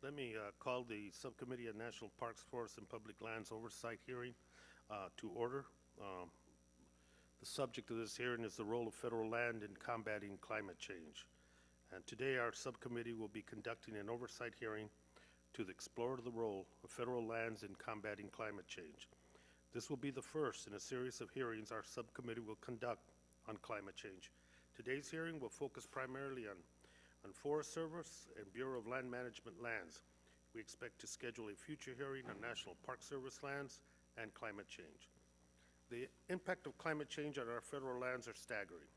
Let me call the Subcommittee on National Parks, Forests, and Public Lands Oversight hearing to order. The subject of this hearing is the role of federal land in combating climate change. And today our subcommittee will be conducting an oversight hearing to explore the role of federal lands in combating climate change. This will be the first in a series of hearings our subcommittee will conduct on climate change. Today's hearing will focus primarily on Forest Service and Bureau of Land Management lands. We expect to schedule a future hearing on National Park Service lands and climate change. The impact of climate change on our federal lands are staggering.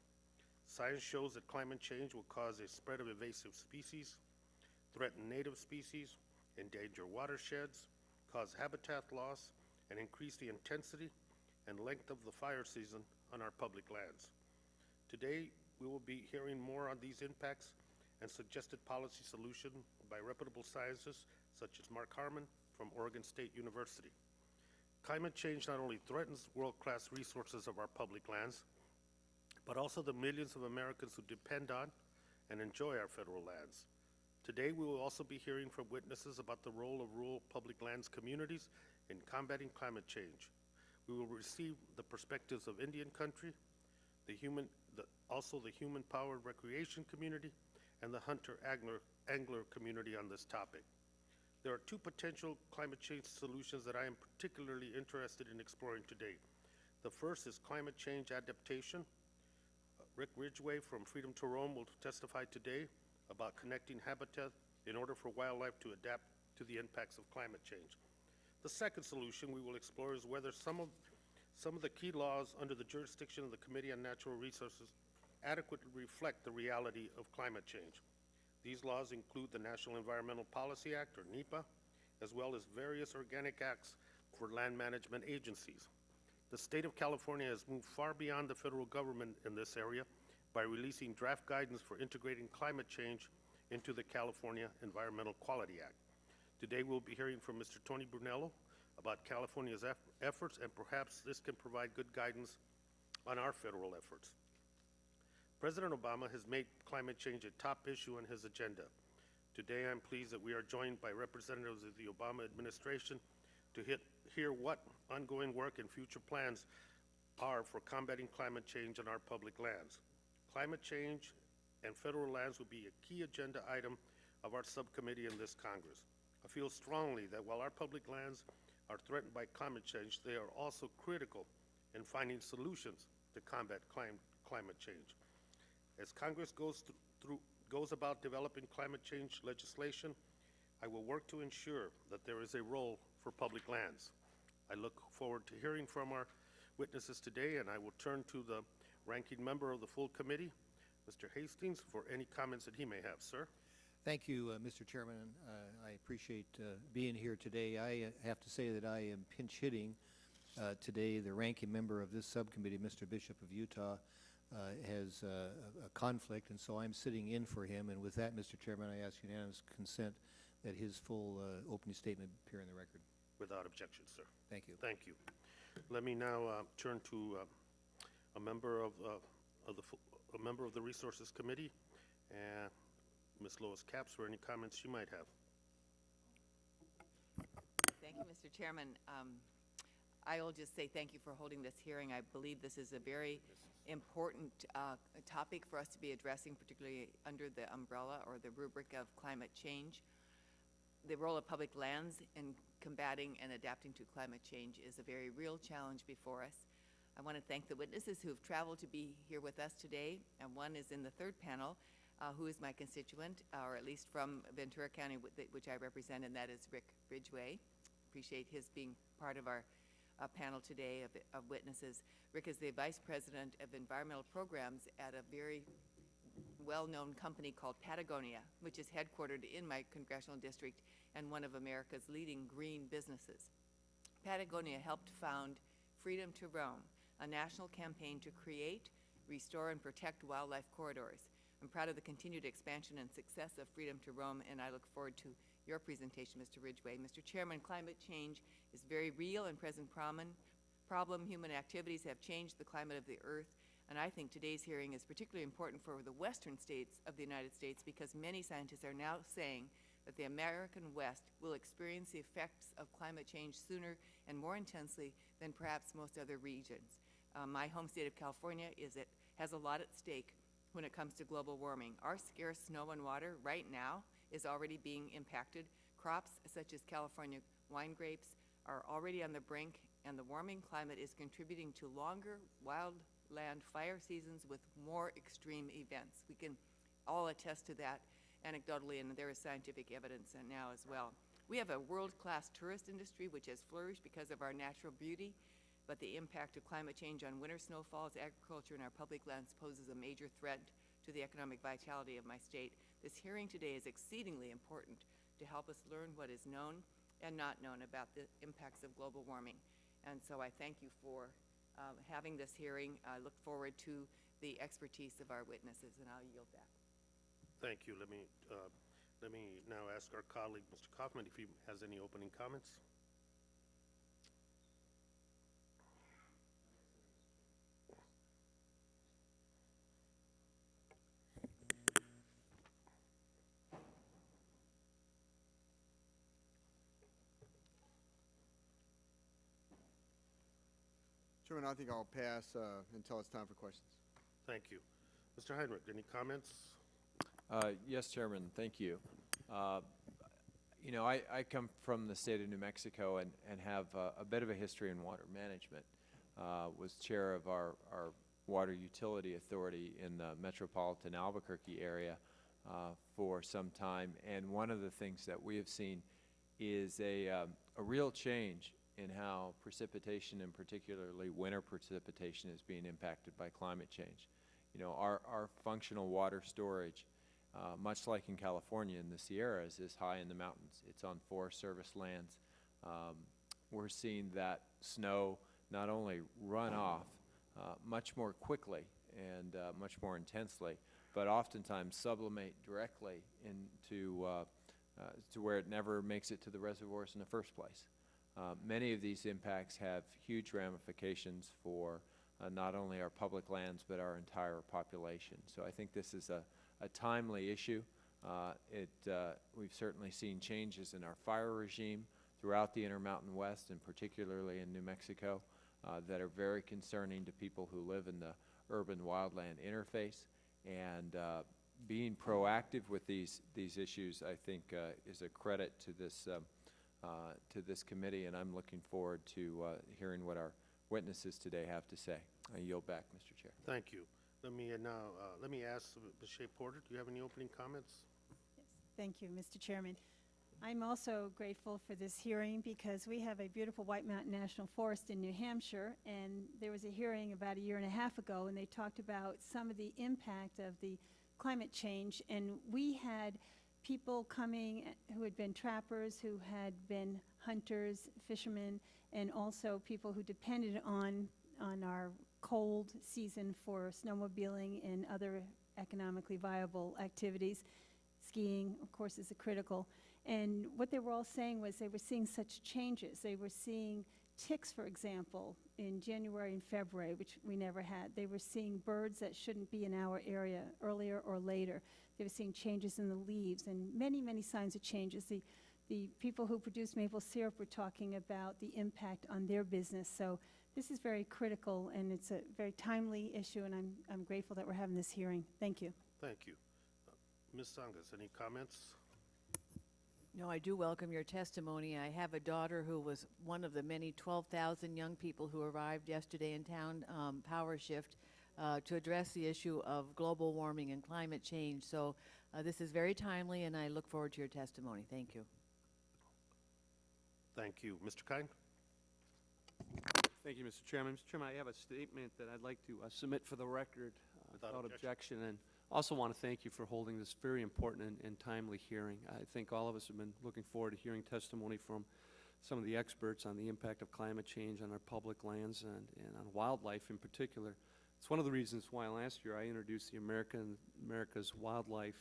Science shows that climate change will cause a spread of invasive species, threaten native species, endanger watersheds, cause habitat loss, and increase the intensity and length of the fire season on our public lands. Today, we will be hearing more on these impacts and suggested policy solutions by reputable scientists such as Mark Harmon from Oregon State University. Climate change not only threatens world-class resources of our public lands, but also the millions of Americans who depend on and enjoy our federal lands. Today, we will also be hearing from witnesses about the role of rural public lands communities in combating climate change. We will receive the perspectives of Indian country, also the human-powered recreation community, and the hunter-angler community on this topic. There are two potential climate change solutions that I am particularly interested in exploring today. The first is climate change adaptation. Rick Ridgeway from Freedom to Roam will testify today about connecting habitat in order for wildlife to adapt to the impacts of climate change. The second solution we will explore is whether some of the key laws under the jurisdiction of the Committee on Natural Resources adequately reflect the reality of climate change. These laws include the National Environmental Policy Act, or NEPA, as well as various organic acts for land management agencies. The state of California has moved far beyond the federal government in this area by releasing draft guidance for integrating climate change into the California Environmental Quality Act. Today we'll be hearing from Mr. Tony Brunello about California's efforts, and perhaps this can provide good guidance on our federal efforts. President Obama has made climate change a top issue on his agenda. Today, I'm pleased that we are joined by representatives of the Obama administration to hear what ongoing work and future plans are for combating climate change on our public lands. Climate change and federal lands will be a key agenda item of our subcommittee in this Congress. I feel strongly that while our public lands are threatened by climate change, they are also critical in finding solutions to combat climate change. As Congress goes about developing climate change legislation, I will work to ensure that there is a role for public lands. I look forward to hearing from our witnesses today, and I will turn to the ranking member of the full committee, Mr. Hastings, for any comments that he may have. Sir? Thank you, Mr. Chairman. I appreciate being here today. I have to say that I am pinch hitting today. The ranking member of this subcommittee, Mr. Bishop of Utah, has a conflict, and so I'm sitting in for him. And with that, Mr. Chairman, I ask unanimous consent that his full opening statement appear in the record. Without objection, sir. Thank you. Thank you. Let me now turn to a member of the Resources Committee, Ms. Lois Capps, for any comments she might have. Thank you, Mr. Chairman. I will just say thank you for holding this hearing. I believe this is a very important topic for us to be addressing, particularly under the umbrella or the rubric of climate change. The role of public lands in combating and adapting to climate change is a very real challenge before us. I want to thank the witnesses who have traveled to be here with us today, and one is in the third panel, who is my constituent, or at least from Ventura County, which I represent, and that is Rick Ridgeway. Appreciate his being part of our panel today of witnesses. Rick is the Vice President of Environmental Programs at a very well-known company called Patagonia, which is headquartered in my congressional district and one of America's leading green businesses. Patagonia helped found Freedom to Roam, a national campaign to create, restore, and protect wildlife corridors. I'm proud of the continued expansion and success of Freedom to Roam, and I look forward to your presentation, Mr. Ridgeway. Mr. Chairman, climate change is very real and present problem. Human activities have changed the climate of the earth, and I think today's hearing is particularly important for the western states of the United States because many scientists are now saying that the American West will experience the effects of climate change sooner and more intensely than perhaps most other regions. My home state of California has a lot at stake when it comes to global warming. Our scarce snow and water right now is already being impacted. Crops such as California wine grapes are already on the brink, and the warming climate is contributing to longer wildland fire seasons with more extreme events. We can all attest to that anecdotally, and there is scientific evidence now as well. We have a world-class tourist industry which has flourished because of our natural beauty, but the impact of climate change on winter snowfalls, agriculture, and our public lands poses a major threat to the economic vitality of my state. This hearing today is exceedingly important to help us learn what is known and not known about the impacts of global warming. And so I thank you for having this hearing. I look forward to the expertise of our witnesses, and I'll yield back. Thank you. Let me now ask our colleague, Mr. Kaufman, if he has any opening comments. Chairman, I think I'll pass until it's time for questions. Thank you. Mr. Heinrich, any comments? Yes, Chairman, thank you. You know, I come from the state of New Mexico and have a bit of a history in water management. Was chair of our water utility authority in the metropolitan Albuquerque area for some time. And one of the things that we have seen is a real change in how precipitation, and particularly winter precipitation, is being impacted by climate change. You know, our functional water storage, much like in California in the Sierras, is high in the mountains. It's on Forest Service lands. We're seeing that snow not only run off much more quickly and much more intensely, but oftentimes sublimate directly into to where it never makes it to the reservoirs in the first place. Many of these impacts have huge ramifications for not only our public lands but our entire population. So I think this is a timely issue. We've certainly seen changes in our fire regime throughout the Intermountain West, and particularly in New Mexico, that are very concerning to people who live in the urban wildland interface. And being proactive with these issues, I think, is a credit to this committee, and I'm looking forward to hearing what our witnesses today have to say. I yield back, Mr. Chair. Thank you. Let me ask Ms. Shea Porter, do you have any opening comments? Yes. Thank you, Mr. Chairman. I'm also grateful for this hearing because we have a beautiful White Mountain National Forest in New Hampshire, and there was a hearing about a year and a half ago, and they talked about some of the impact of the climate change, and we had people coming who had been trappers, who had been hunters, fishermen, and also people who depended on our cold season for snowmobiling and other economically viable activities. Skiing, of course, is critical. And what they were all saying was they were seeing such changes. They were seeing ticks, for example, in January and February, which we never had. They were seeing birds that shouldn't be in our area earlier or later. They were seeing changes in the leaves and many, many signs of changes. The people who produce maple syrup were talking about the impact on their business. So this is very critical, and it's a very timely issue, and I'm grateful that we're having this hearing. Thank you. Thank you. Ms. Sangas, any comments? No, I do welcome your testimony. I have a daughter who was one of the many 12,000 young people who arrived yesterday in town, power shift, to address the issue of global warming and climate change. So this is very timely, and I look forward to your testimony. Thank you. Thank you. Mr. Kine? Thank you, Mr. Chairman. Mr. Chairman, I have a statement that I'd like to submit for the record without objection, and also want to thank you for holding this very important and timely hearing. I think all of us have been looking forward to hearing testimony from some of the experts on the impact of climate change on our public lands and on wildlife in particular. It's one of the reasons why last year I introduced the America's Wildlife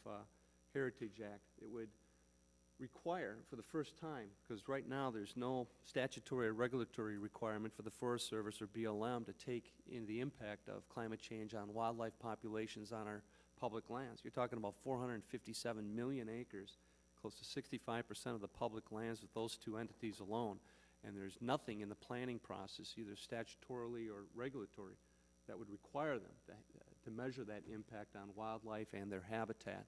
Heritage Act. It would require, for the first time, because right now there's no statutory or regulatory requirement for the Forest Service or BLM to take in the impact of climate change on wildlife populations on our public lands. You're talking about 457 million acres close to 65% of the public lands with those two entities alone. And there's nothing in the planning process, either statutorily or regulatory, that would require them to measure that impact on wildlife and their habitat.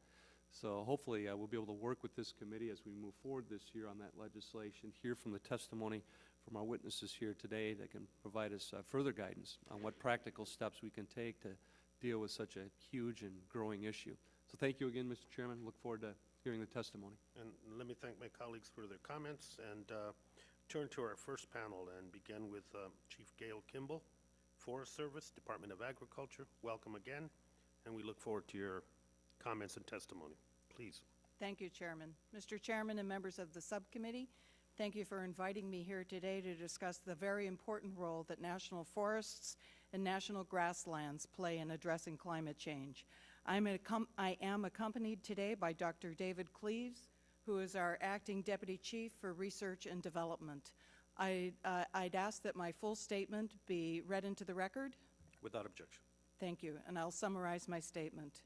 So hopefully we'll be able to work with this committee as we move forward this year on that legislation, hear from the testimony from our witnesses here today that can provide us further guidance on what practical steps we can take to deal with such a huge and growing issue. So thank you again, Mr. Chairman. Look forward to hearing the testimony. And let me thank my colleagues for their comments and turn to our first panel and begin with Chief Gail Kimbell, Forest Service, Department of Agriculture. Welcome again, and we look forward to your comments and testimony. Please. Thank you, Chairman. Mr. Chairman and members of the subcommittee, thank you for inviting me here today to discuss the very important role that national forests and national grasslands play in addressing climate change. I am accompanied today by Dr. David Cleaves, who is our Acting Deputy Chief for Research and Development. I'd ask that my full statement be read into the record. Without objection. Thank you, and I'll summarize my statement.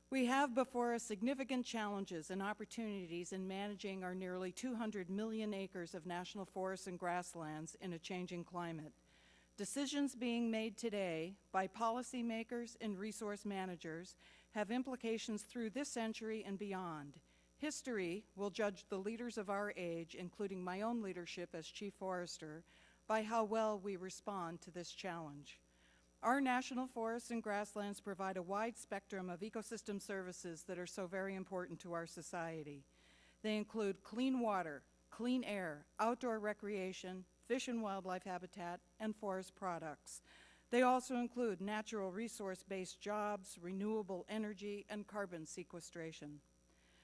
We have before us significant challenges and opportunities in managing our nearly 200 million acres of national forests and grasslands in a changing climate. Decisions being made today by policymakers and resource managers have implications through this century and beyond. History will judge the leaders of our age, including my own leadership as Chief Forester, by how well we respond to this challenge. Our national forests and grasslands provide a wide spectrum of ecosystem services that are so very important to our society. They include clean water, clean air, outdoor recreation, fish and wildlife habitat, and forest products. They also include natural resource-based jobs, renewable energy, and carbon sequestration.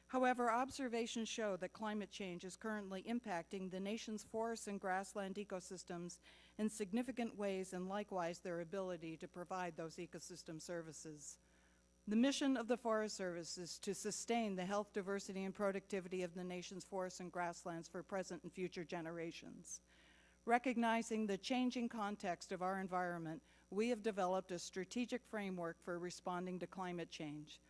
However, observations show that climate change is currently impacting the nation's forests and grassland ecosystems in significant ways, and likewise their ability to provide those ecosystem services. The mission of the Forest Service is to sustain the health, diversity, and productivity of the nation's forests and grasslands for present and future generations. Recognizing the changing context of our environment, we have developed a strategic framework for responding to climate change.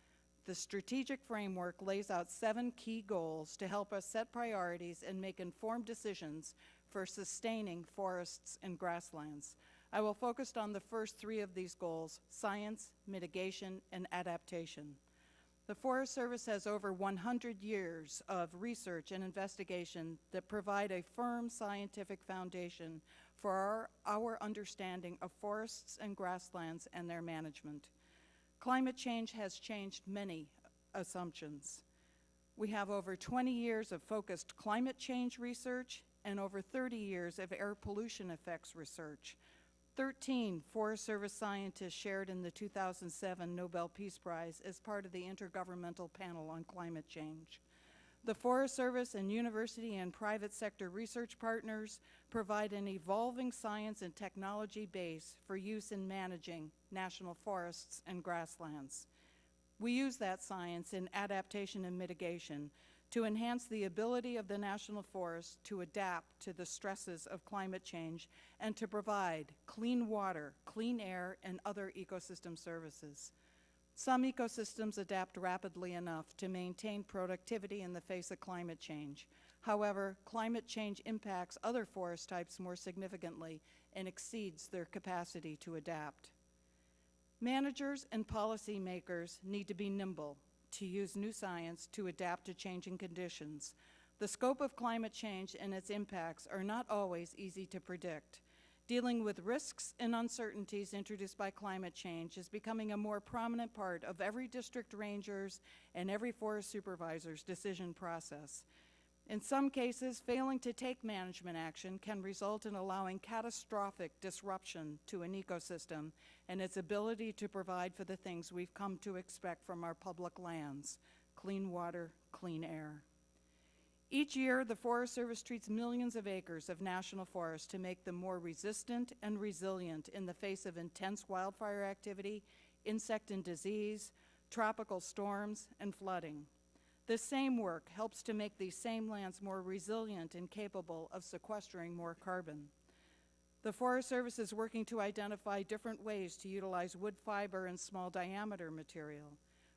The strategic framework lays out 7 key goals to help us set priorities and make informed decisions for sustaining forests and grasslands. I will focus on the first 3 of these goals: science, mitigation, and adaptation. The Forest Service has over 100 years of research and investigation that provide a firm scientific foundation for our understanding of forests and grasslands and their management. Climate change has changed many assumptions. We have over 20 years of focused climate change research and over 30 years of air pollution effects research. 13 Forest Service scientists shared in the 2007 Nobel Peace Prize as part of the Intergovernmental Panel on Climate Change. The Forest Service and university and private sector research partners provide an evolving science and technology base for use in managing national forests and grasslands. We use that science in adaptation and mitigation to enhance the ability of the national forest to adapt to the stresses of climate change and to provide clean water, clean air, and other ecosystem services. Some ecosystems adapt rapidly enough to maintain productivity in the face of climate change. However, climate change impacts other forest types more significantly and exceeds their capacity to adapt. Managers and policymakers need to be nimble to use new science to adapt to changing conditions. The scope of climate change and its impacts are not always easy to predict. Dealing with risks and uncertainties introduced by climate change is becoming a more prominent part of every district ranger's and every forest supervisor's decision process. In some cases, failing to take management action can result in allowing catastrophic disruption to an ecosystem and its ability to provide for the things we've come to expect from our public lands: clean water, clean air. Each year, the Forest Service treats millions of acres of national forests to make them more resistant and resilient in the face of intense wildfire activity, insect and disease, tropical storms, and flooding. This same work helps to make these same lands more resilient and capable of sequestering more carbon. The Forest Service is working to identify different ways to utilize wood fiber and small diameter material.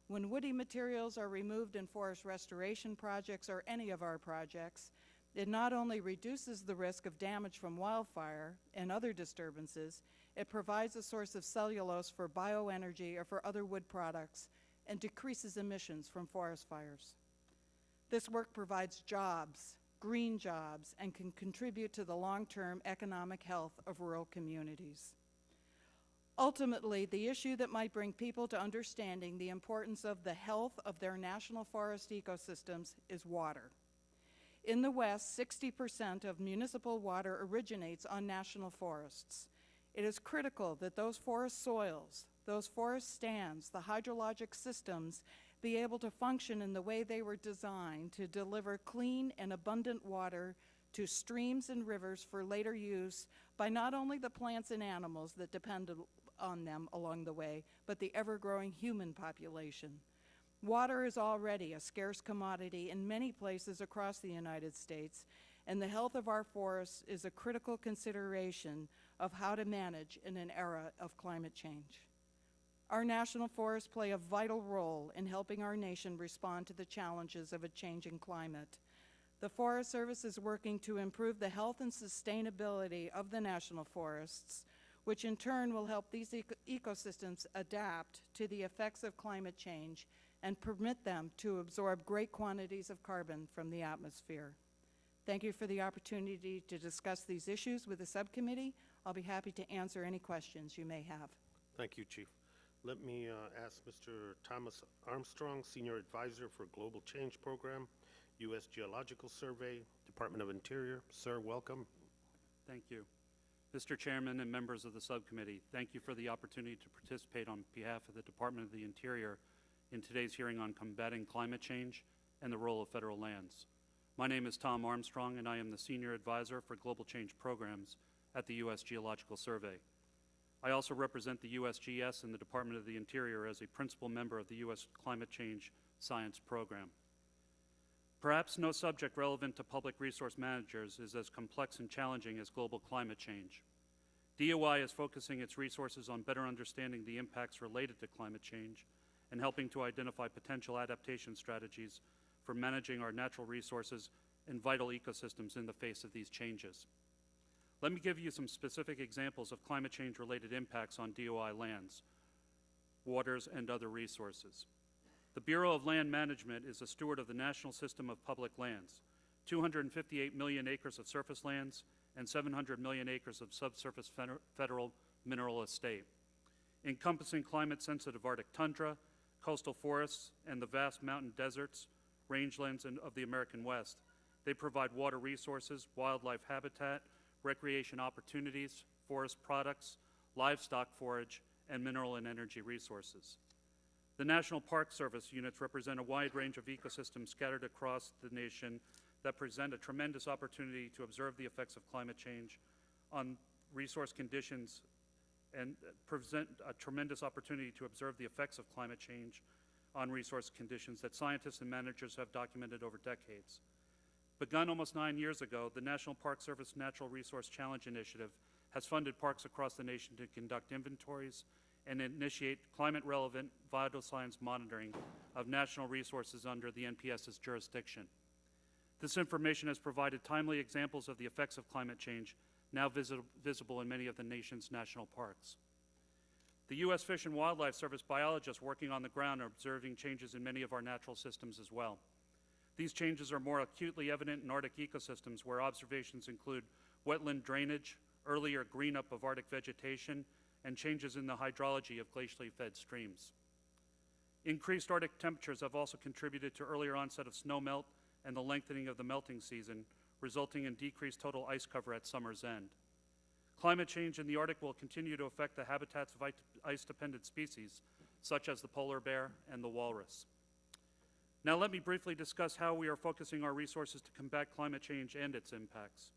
When woody materials are removed in forest restoration projects or any of our projects, it not only reduces the risk of damage from wildfire and other disturbances, it provides a source of cellulose for bioenergy or for other wood products and decreases emissions from forest fires. This work provides jobs, green jobs, and can contribute to the long-term economic health of rural communities. Ultimately, the issue that might bring people to understanding the importance of the health of their national forest ecosystems is water. In the West, 60% of municipal water originates on national forests. It is critical that those forest soils, those forest stands, the hydrologic systems be able to function in the way they were designed to deliver clean and abundant water to streams and rivers for later use by not only the plants and animals that depend on them along the way, but the ever-growing human population. Water is already a scarce commodity in many places across the United States, and the health of our forests is a critical consideration of how to manage in an era of climate change. Our national forests play a vital role in helping our nation respond to the challenges of a changing climate. The Forest Service is working to improve the health and sustainability of the national forests, which in turn will help these ecosystems adapt to the effects of climate change and permit them to absorb great quantities of carbon from the atmosphere. Thank you for the opportunity to discuss these issues with the subcommittee. I'll be happy to answer any questions you may have. Thank you, Chief. Let me ask Mr. Thomas Armstrong, Senior Advisor for Global Change Program, U.S. Geological Survey, Department of Interior. Sir, welcome. Thank you. Mr. Chairman and members of the subcommittee, thank you for the opportunity to participate on behalf of the Department of the Interior in today's hearing on combating climate change and the role of federal lands. My name is Tom Armstrong, and I am the Senior Advisor for Global Change Programs at the U.S. Geological Survey. I also represent the USGS and the Department of the Interior as a principal member of the U.S. Climate Change Science Program. Perhaps no subject relevant to public resource managers is as complex and challenging as global climate change. DOI is focusing its resources on better understanding the impacts related to climate change and helping to identify potential adaptation strategies for managing our natural resources and vital ecosystems in the face of these changes. Let me give you some specific examples of climate change-related impacts on DOI lands, waters, and other resources. The Bureau of Land Management is a steward of the national system of public lands, 258 million acres of surface lands and 700 million acres of subsurface federal mineral estate, encompassing climate-sensitive Arctic tundra, coastal forests, and the vast mountain deserts, rangelands of the American West. They provide water resources, wildlife habitat, recreation opportunities, forest products, livestock forage, and mineral and energy resources. The National Park Service units represent a wide range of ecosystems scattered across the nation that present a tremendous opportunity to observe the effects of climate change on resource conditions and present a tremendous opportunity to observe the effects of climate change on resource conditions that scientists and managers have documented over decades. Begun almost 9 years ago, the National Park Service Natural Resource Challenge Initiative has funded parks across the nation to conduct inventories and initiate climate-relevant vital signs monitoring of national resources under the NPS's jurisdiction. This information has provided timely examples of the effects of climate change now visible in many of the nation's national parks. The U.S. Fish and Wildlife Service biologists working on the ground are observing changes in many of our natural systems as well. These changes are more acutely evident in Arctic ecosystems where observations include wetland drainage, earlier green-up of Arctic vegetation, and changes in the hydrology of glacially fed streams. Increased Arctic temperatures have also contributed to earlier onset of snowmelt and the lengthening of the melting season, resulting in decreased total ice cover at summer's end. Climate change in the Arctic will continue to affect the habitats of ice-dependent species, such as the polar bear and the walrus. Now let me briefly discuss how we are focusing our resources to combat climate change and its impacts.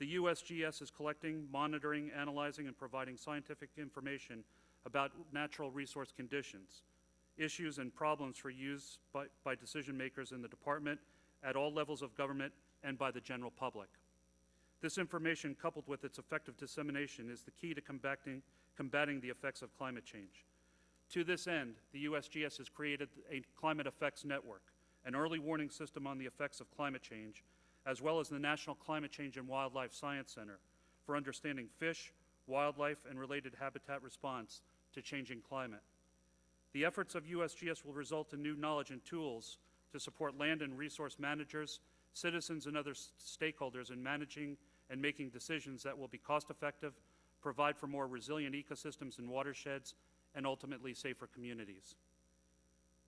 The USGS is collecting, monitoring, analyzing, and providing scientific information about natural resource conditions, issues, and problems for use by decision makers in the department at all levels of government and by the general public. This information, coupled with its effective dissemination, is the key to combating the effects of climate change. To this end, the USGS has created a Climate Effects Network, an early warning system on the effects of climate change, as well as the National Climate Change and Wildlife Science Center for understanding fish, wildlife, and related habitat response to changing climate. The efforts of USGS will result in new knowledge and tools to support land and resource managers, citizens, and other stakeholders in managing and making decisions that will be cost-effective, provide for more resilient ecosystems and watersheds, and ultimately safer communities.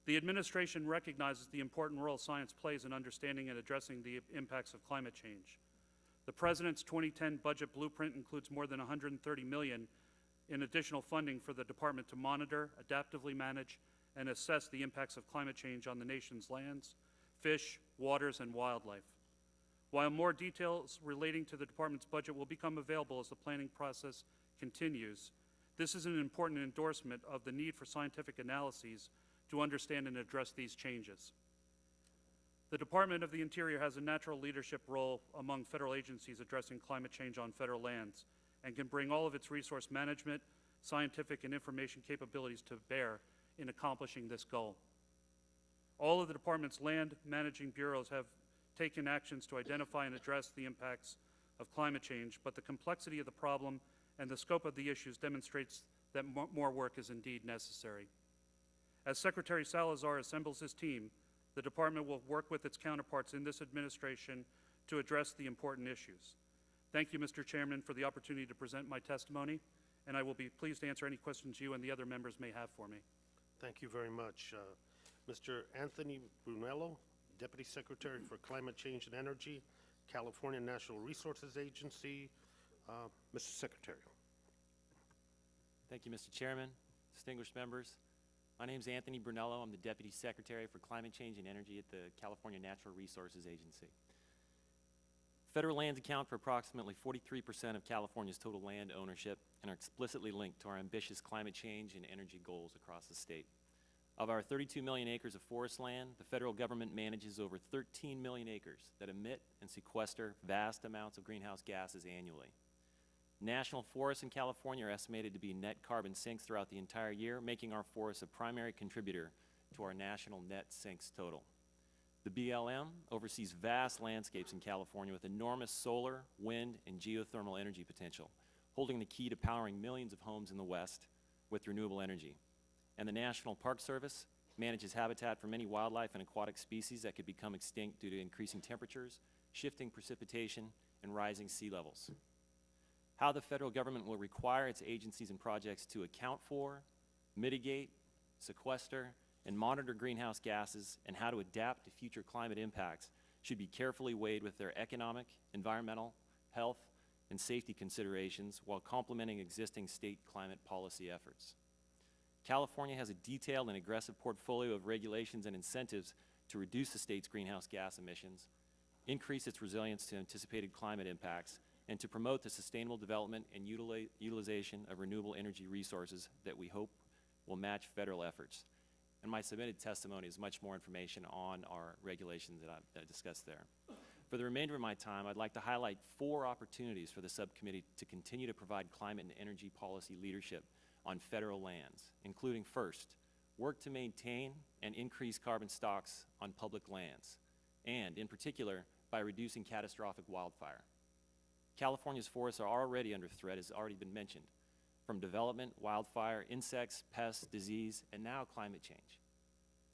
The administration recognizes the important role science plays in understanding and addressing the impacts of climate change. The President's 2010 budget blueprint includes more than $130 million in additional funding for the Department to monitor, adaptively manage, and assess the impacts of climate change on the nation's lands, fish, waters, and wildlife. While more details relating to the Department's budget will become available as the planning process continues, this is an important endorsement of the need for scientific analyses to understand and address these changes. The Department of the Interior has a natural leadership role among federal agencies addressing climate change on federal lands and can bring all of its resource management, scientific, and information capabilities to bear in accomplishing this goal. All of the Department's land managing bureaus have taken actions to identify and address the impacts of climate change, but the complexity of the problem and the scope of the issues demonstrates that more work is indeed necessary. As Secretary Salazar assembles his team, the Department will work with its counterparts in this administration to address the important issues. Thank you, Mr. Chairman, for the opportunity to present my testimony, and I will be pleased to answer any questions you and the other members may have for me. Thank you very much. Mr. Anthony Brunello, Deputy Secretary for Climate Change and Energy, California Natural Resources Agency. Mr. Secretary. Thank you, Mr. Chairman, distinguished members. My name is Anthony Brunello. I'm the Deputy Secretary for Climate Change and Energy at the California Natural Resources Agency. Federal lands account for approximately 43% of California's total land ownership and are explicitly linked to our ambitious climate change and energy goals across the state. Of our 32 million acres of forest land, the federal government manages over 13 million acres that emit and sequester vast amounts of greenhouse gases annually. National forests in California are estimated to be net carbon sinks throughout the entire year, making our forests a primary contributor to our national net sinks total. The BLM oversees vast landscapes in California with enormous solar, wind, and geothermal energy potential, holding the key to powering millions of homes in the West with renewable energy. And the National Park Service manages habitat for many wildlife and aquatic species that could become extinct due to increasing temperatures, shifting precipitation, and rising sea levels. How the federal government will require its agencies and projects to account for, mitigate, sequester, and monitor greenhouse gases, and how to adapt to future climate impacts should be carefully weighed with their economic, environmental, health, and safety considerations while complementing existing state climate policy efforts. California has a detailed and aggressive portfolio of regulations and incentives to reduce the state's greenhouse gas emissions, increase its resilience to anticipated climate impacts, and to promote the sustainable development and utilization of renewable energy resources that we hope will match federal efforts. And my submitted testimony is much more information on our regulations that I discussed there. For the remainder of my time, I'd like to highlight 4 opportunities for the subcommittee to continue to provide climate and energy policy leadership on federal lands, including first, work to maintain and increase carbon stocks on public lands, and in particular, by reducing catastrophic wildfire. California's forests are already under threat, as already been mentioned, from development, wildfire, insects, pests, disease, and now climate change.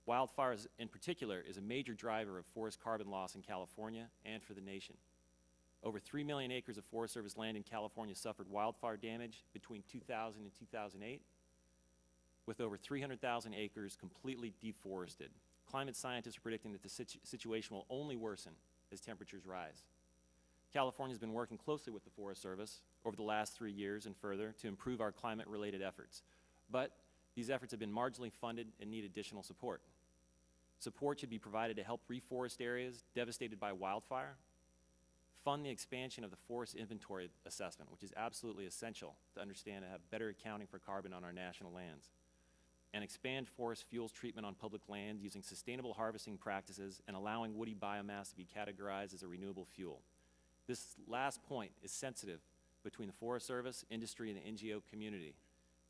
Wildfires in particular is a major driver of forest carbon loss in California and for the nation. Over 3 million acres of Forest Service land in California suffered wildfire damage between 2000 and 2008, with over 300,000 acres completely deforested. Climate scientists are predicting that the situation will only worsen as temperatures rise. California has been working closely with the Forest Service over the last 3 years and further to improve our climate-related efforts. But these efforts have been marginally funded and need additional support. Support should be provided to help reforest areas devastated by wildfire, fund the expansion of the forest inventory assessment, which is absolutely essential to understand and have better accounting for carbon on our national lands, and expand forest fuels treatment on public lands using sustainable harvesting practices and allowing woody biomass to be categorized as a renewable fuel. This last point is sensitive between the Forest Service, industry, and the NGO community,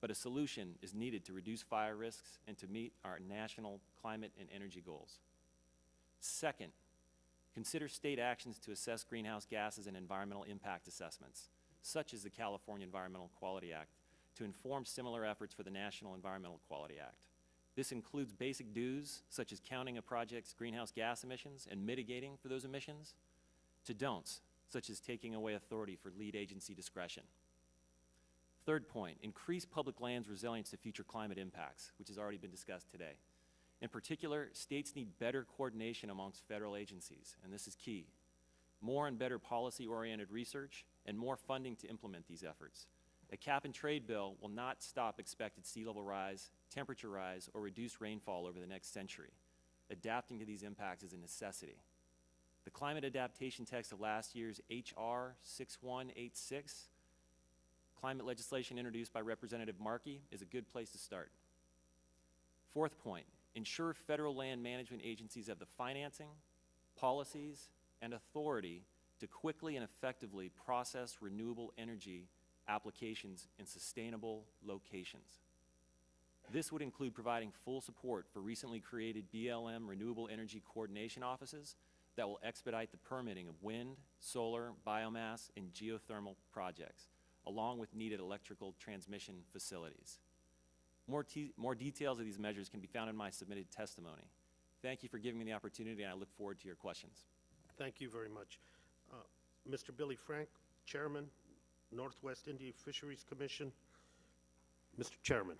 but a solution is needed to reduce fire risks and to meet our national climate and energy goals. Second, consider state actions to assess greenhouse gases and environmental impact assessments, such as the California Environmental Quality Act, to inform similar efforts for the National Environmental Quality Act. This includes basic dues, such as counting a project's greenhouse gas emissions and mitigating for those emissions, to don'ts, such as taking away authority for lead agency discretion. Third point, increase public lands resilience to future climate impacts, which has already been discussed today. In particular, states need better coordination amongst federal agencies, and this is key. More and better policy-oriented research and more funding to implement these efforts. A cap-and-trade bill will not stop expected sea level rise, temperature rise, or reduced rainfall over the next century. Adapting to these impacts is a necessity. The climate adaptation text of last year's H.R. 6186, climate legislation introduced by Representative Markey, is a good place to start. Fourth point, ensure federal land management agencies have the financing, policies, and authority to quickly and effectively process renewable energy applications in sustainable locations. This would include providing full support for recently created BLM renewable energy coordination offices that will expedite the permitting of wind, solar, biomass, and geothermal projects, along with needed electrical transmission facilities. More details of these measures can be found in my submitted testimony. Thank you for giving me the opportunity, and I look forward to your questions. Thank you very much. Mr. Billy Frank, Chairman, Northwest Indian Fisheries Commission. Mr. Chairman.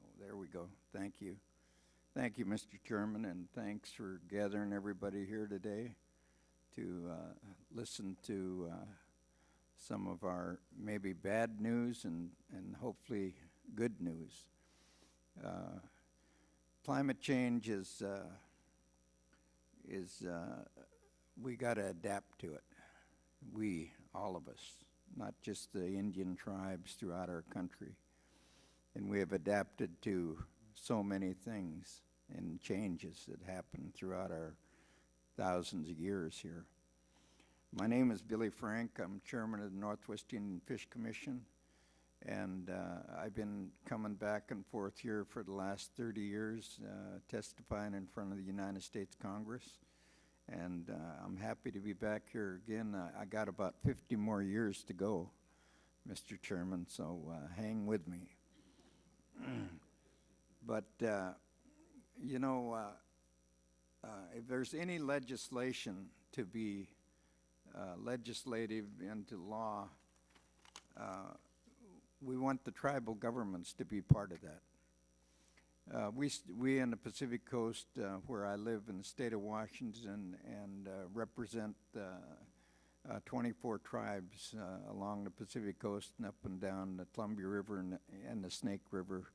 Oh, there we go. Thank you. Thank you, Mr. Chairman, and thanks for gathering everybody here today to listen to some of our maybe bad news and hopefully good news. Climate change is we got to adapt to it. We, all of us, not just the Indian tribes throughout our country. And we have adapted to so many things and changes that happen throughout our thousands of years here. My name is Billy Frank. I'm chairman of the Northwest Indian Fish Commission, and I've been coming back and forth here for the last 30 years, testifying in front of the United States Congress, and I'm happy to be back here again. I got about 50 more years to go, Mr. Chairman, so hang with me. But, you know, if there's any legislation to be legislative into law, we want the tribal governments to be part of that. We in the Pacific Coast, where I live in the state of Washington, and represent 24 tribes along the Pacific Coast and up and down the Columbia River and the Snake River.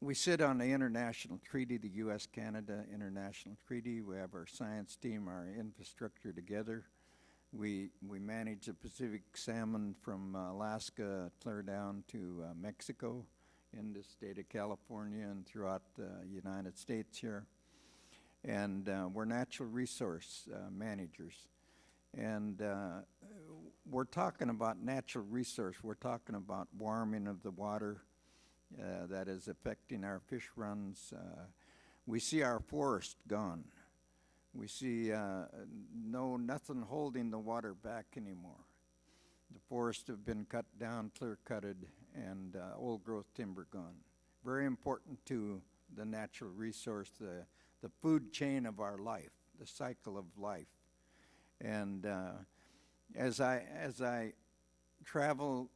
We sit on the international treaty, the U.S.-Canada International Treaty. We have our science team, our infrastructure together. We manage the Pacific salmon from Alaska clear down to Mexico, in the state of California and throughout the United States here. And we're natural resource managers. And we're talking about natural resource. We're talking about warming of the water that is affecting our fish runs. We see our forest gone. We see nothing holding the water back anymore. The forests have been cut down, clear-cutted, and old growth timber gone. Very important to the natural resource, the food chain of our life, the cycle of life. And as I travel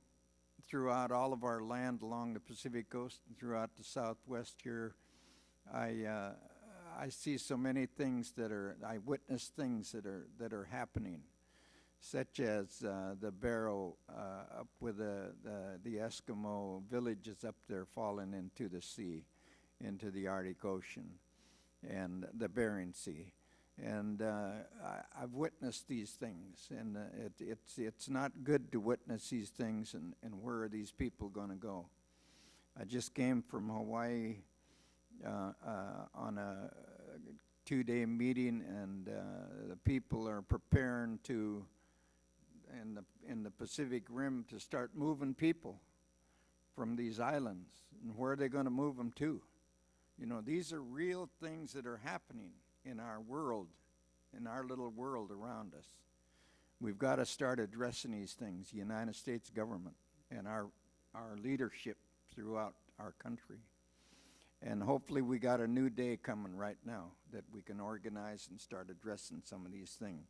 throughout all of our land along the Pacific Coast and throughout the Southwest here, I see so many things I witness things that are happening, such as the barrow up with the Eskimo villages up there falling into the sea, into the Arctic Ocean, and the Bering Sea. And I've witnessed these things, and it's not good to witness these things, and where are these people going to go? I just came from Hawaii on a 2-day meeting, and the people are preparing to, in the Pacific Rim, to start moving people from these islands. And where are they going to move them to? You know, these are real things that are happening in our world, in our little world around us. We've got to start addressing these things, the United States government and our leadership throughout our country. And hopefully we got a new day coming right now that we can organize and start addressing some of these things.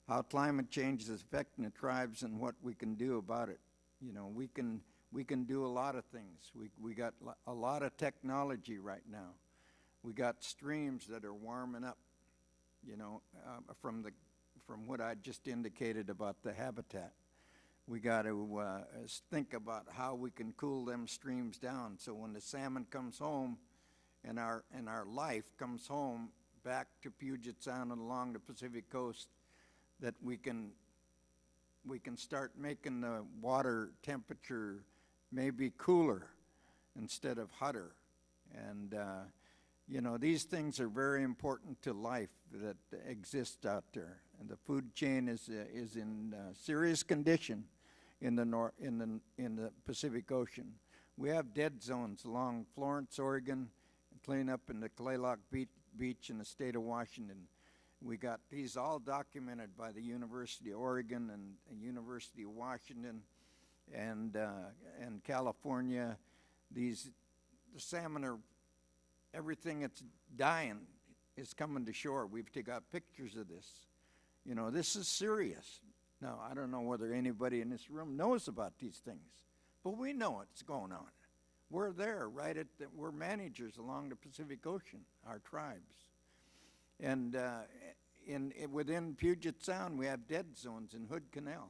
How climate change is affecting the tribes and what we can do about it. You know, we can do a lot of things. We got a lot of technology right now. We got streams that are warming up, you know, from what I just indicated about the habitat. We got to think about how we can cool them streams down, so when the salmon comes home and our life comes home back to Puget Sound and along the Pacific coast, that we can start making the water temperature maybe cooler instead of hotter. And you know, these things are very important to life that exists out there. And the food chain is in serious condition in the Pacific Ocean. We have dead zones along Florence, Oregon, and clean up in the Claylock Beach in the state of Washington. We got these all documented by the University of Oregon and University of Washington and California. The salmon are, everything that's dying is coming to shore. We've got pictures of this. You know, this is serious. Now, I don't know whether anybody in this room knows about these things, but we know what's going on. We're there, right we're managers along the Pacific Ocean, our tribes. And within Puget Sound, we have dead zones in Hood Canal.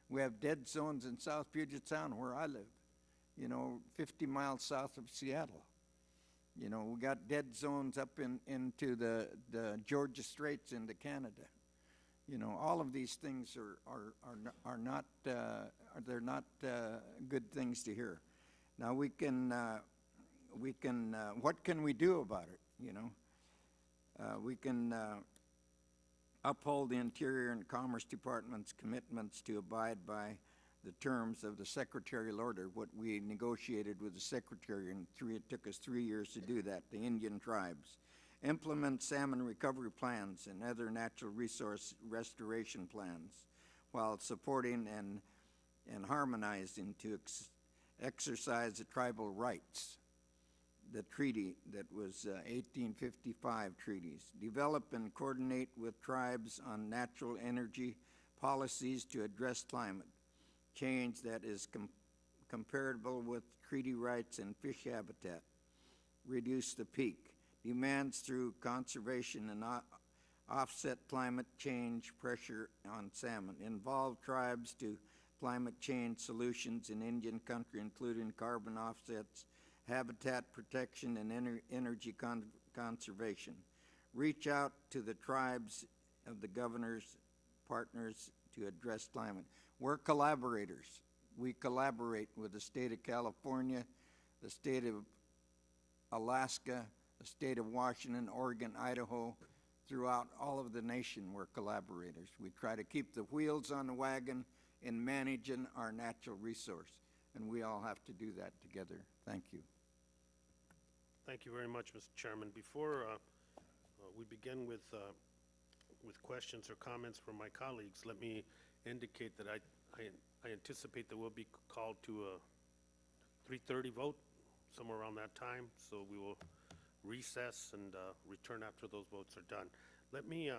We have dead zones in South Puget Sound, where I live, you know, 50 miles south of Seattle. You know, we got dead zones up into the Georgia Straits into Canada. You know, all of these things are not they're not good things to hear. Now we can what can we do about it? You know, we can uphold the Interior and Commerce Department's commitments to abide by the terms of the secretarial order, what we negotiated with the secretary, and it took us 3 years to do that, the Indian tribes. Implement salmon recovery plans and other natural resource restoration plans while supporting and harmonizing to exercise the tribal rights, the treaty that was 1855 treaties. Develop and coordinate with tribes on natural energy policies to address climate change that is comparable with treaty rights and fish habitat. Reduce the peak. Demands through conservation and offset climate change pressure on salmon. Involve tribes to climate change solutions in Indian country, including carbon offsets, habitat protection, and energy conservation. Reach out to the tribes of the governor's partners to address climate. We're collaborators. We collaborate with the state of California, the state of Alaska, the state of Washington, Oregon, Idaho, throughout all of the nation. We're collaborators. We try to keep the wheels on the wagon in managing our natural resource, and we all have to do that together. Thank you. Thank you very much, Mr. Chairman. Before we begin with questions or comments from my colleagues, let me indicate that I anticipate that we'll be called to a 3:30 vote, somewhere around that time, so we will recess and return after those votes are done. Let me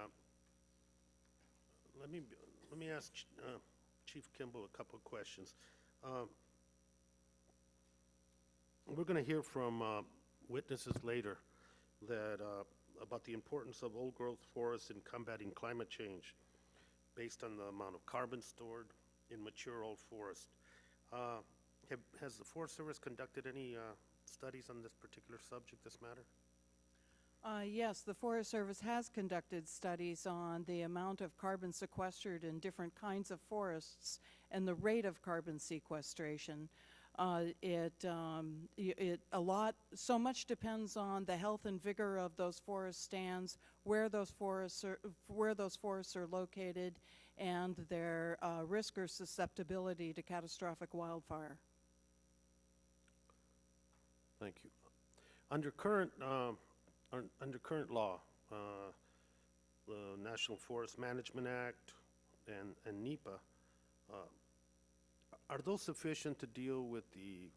ask Chief Kimbell a couple of questions. We're going to hear from witnesses later that about the importance of old-growth forests in combating climate change based on the amount of carbon stored in mature old forest. Has the Forest Service conducted any studies on this particular subject, this matter? Yes, the Forest Service has conducted studies on the amount of carbon sequestered in different kinds of forests and the rate of carbon sequestration. So much depends on the health and vigor of those forest stands, where those forests are located, and their risk or susceptibility to catastrophic wildfire. Thank you. Under current law, the National Forest Management Act and NEPA, are those sufficient to deal with the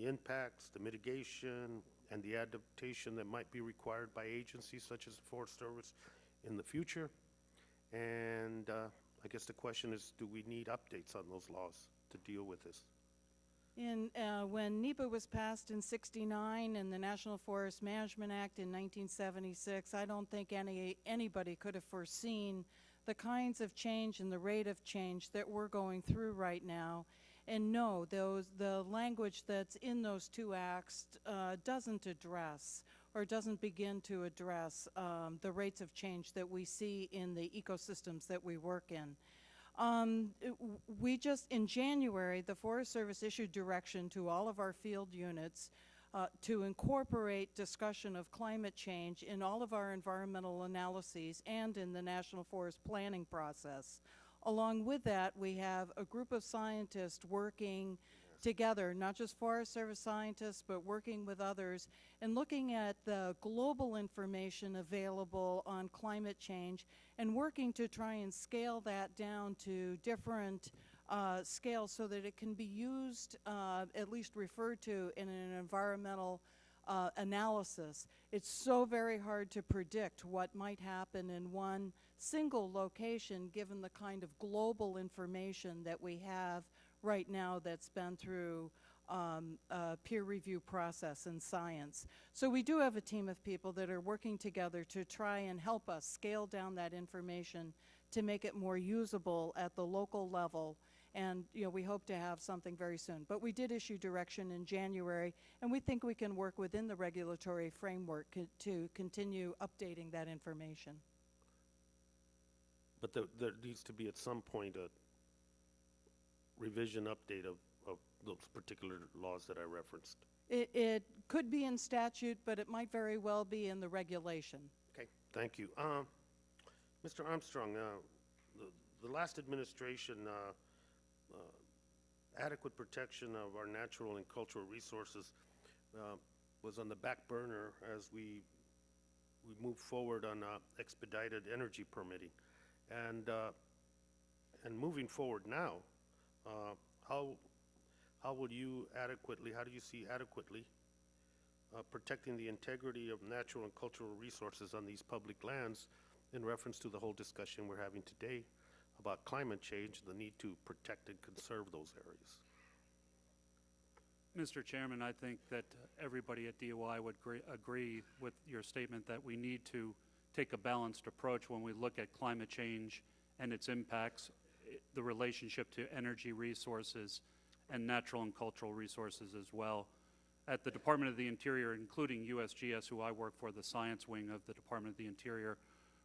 impacts, the mitigation, and the adaptation that might be required by agencies such as the Forest Service in the future? And I guess the question is, do we need updates on those laws to deal with this? When NEPA was passed in '69 and the National Forest Management Act in 1976, I don't think anybody could have foreseen the kinds of change and the rate of change that we're going through right now. And no, the language that's in those two acts doesn't address or doesn't begin to address the rates of change that we see in the ecosystems that we work in. In January, the Forest Service issued direction to all of our field units to incorporate discussion of climate change in all of our environmental analyses and in the National Forest planning process. Along with that, we have a group of scientists working together, not just Forest Service scientists, but working with others, and looking at the global information available on climate change and working to try and scale that down to different scales so that it can be used, at least referred to, in an environmental analysis. It's so very hard to predict what might happen in one single location given the kind of global information that we have right now that's been through a peer review process in science. So we do have a team of people that are working together to try and help us scale down that information to make it more usable at the local level. And we hope to have something very soon. But we did issue direction in January, and we think we can work within the regulatory framework to continue updating that information. But there needs to be at some point a revision update of those particular laws that I referenced. It could be in statute, but it might very well be in the regulation. Okay, thank you. Mr. Armstrong, the last administration, adequate protection of our natural and cultural resources was on the back burner as we moved forward on expedited energy permitting. And moving forward now, how do you see adequately protecting the integrity of natural and cultural resources on these public lands in reference to the whole discussion we're having today about climate change, the need to protect and conserve those areas? Mr. Chairman, I think that everybody at DOI would agree with your statement that we need to take a balanced approach when we look at climate change and its impacts, the relationship to energy resources and natural and cultural resources as well. At the Department of the Interior, including USGS, who I work for, the science wing of the Department of the Interior,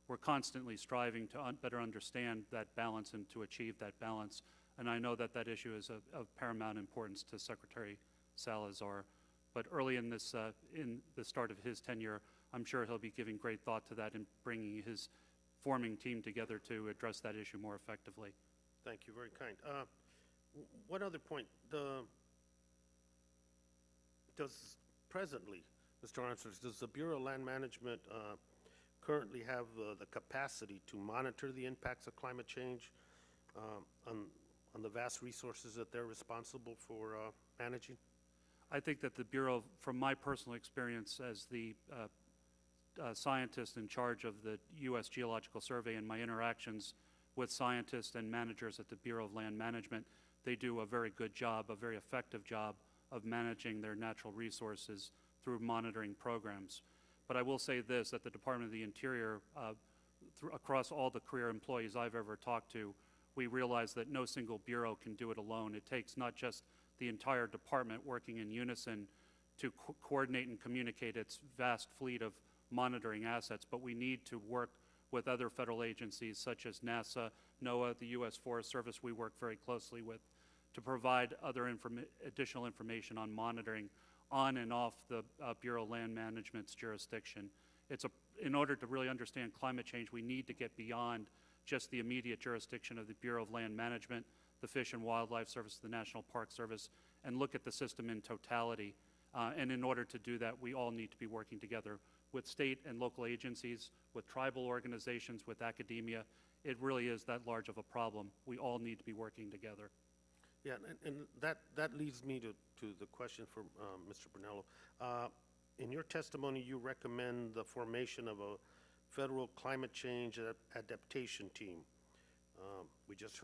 we're constantly striving to better understand that balance and to achieve that balance. And I know that that issue is of paramount importance to Secretary Salazar. But early in this, in the start of his tenure, I'm sure he'll be giving great thought to that and bringing his forming team together to address that issue more effectively. Thank you, very kind. One other point, does presently, Mr. Armstrong, does the Bureau of Land Management currently have the capacity to monitor the impacts of climate change on the vast resources that they're responsible for managing? I think that the Bureau, from my personal experience as the scientist in charge of the U.S. Geological Survey and my interactions with scientists and managers at the Bureau of Land Management, they do a very good job, a very effective job of managing their natural resources through monitoring programs. But I will say this, at the Department of the Interior, across all the career employees I've ever talked to, we realize that no single bureau can do it alone. It takes not just the entire department working in unison to coordinate and communicate its vast fleet of monitoring assets, but we need to work with other federal agencies such as NASA, NOAA, the U.S. Forest Service we work very closely with, to provide other additional information on monitoring on and off the Bureau of Land Management's jurisdiction. In order to really understand climate change, we need to get beyond just the immediate jurisdiction of the Bureau of Land Management, the Fish and Wildlife Service, the National Park Service, and look at the system in totality. And in order to do that, we all need to be working together with state and local agencies, with tribal organizations, with academia. It really is that large of a problem. We all need to be working together. Yeah, and that leads me to the question for Mr. Brunello. In your testimony, you recommend the formation of a federal climate change adaptation team. We just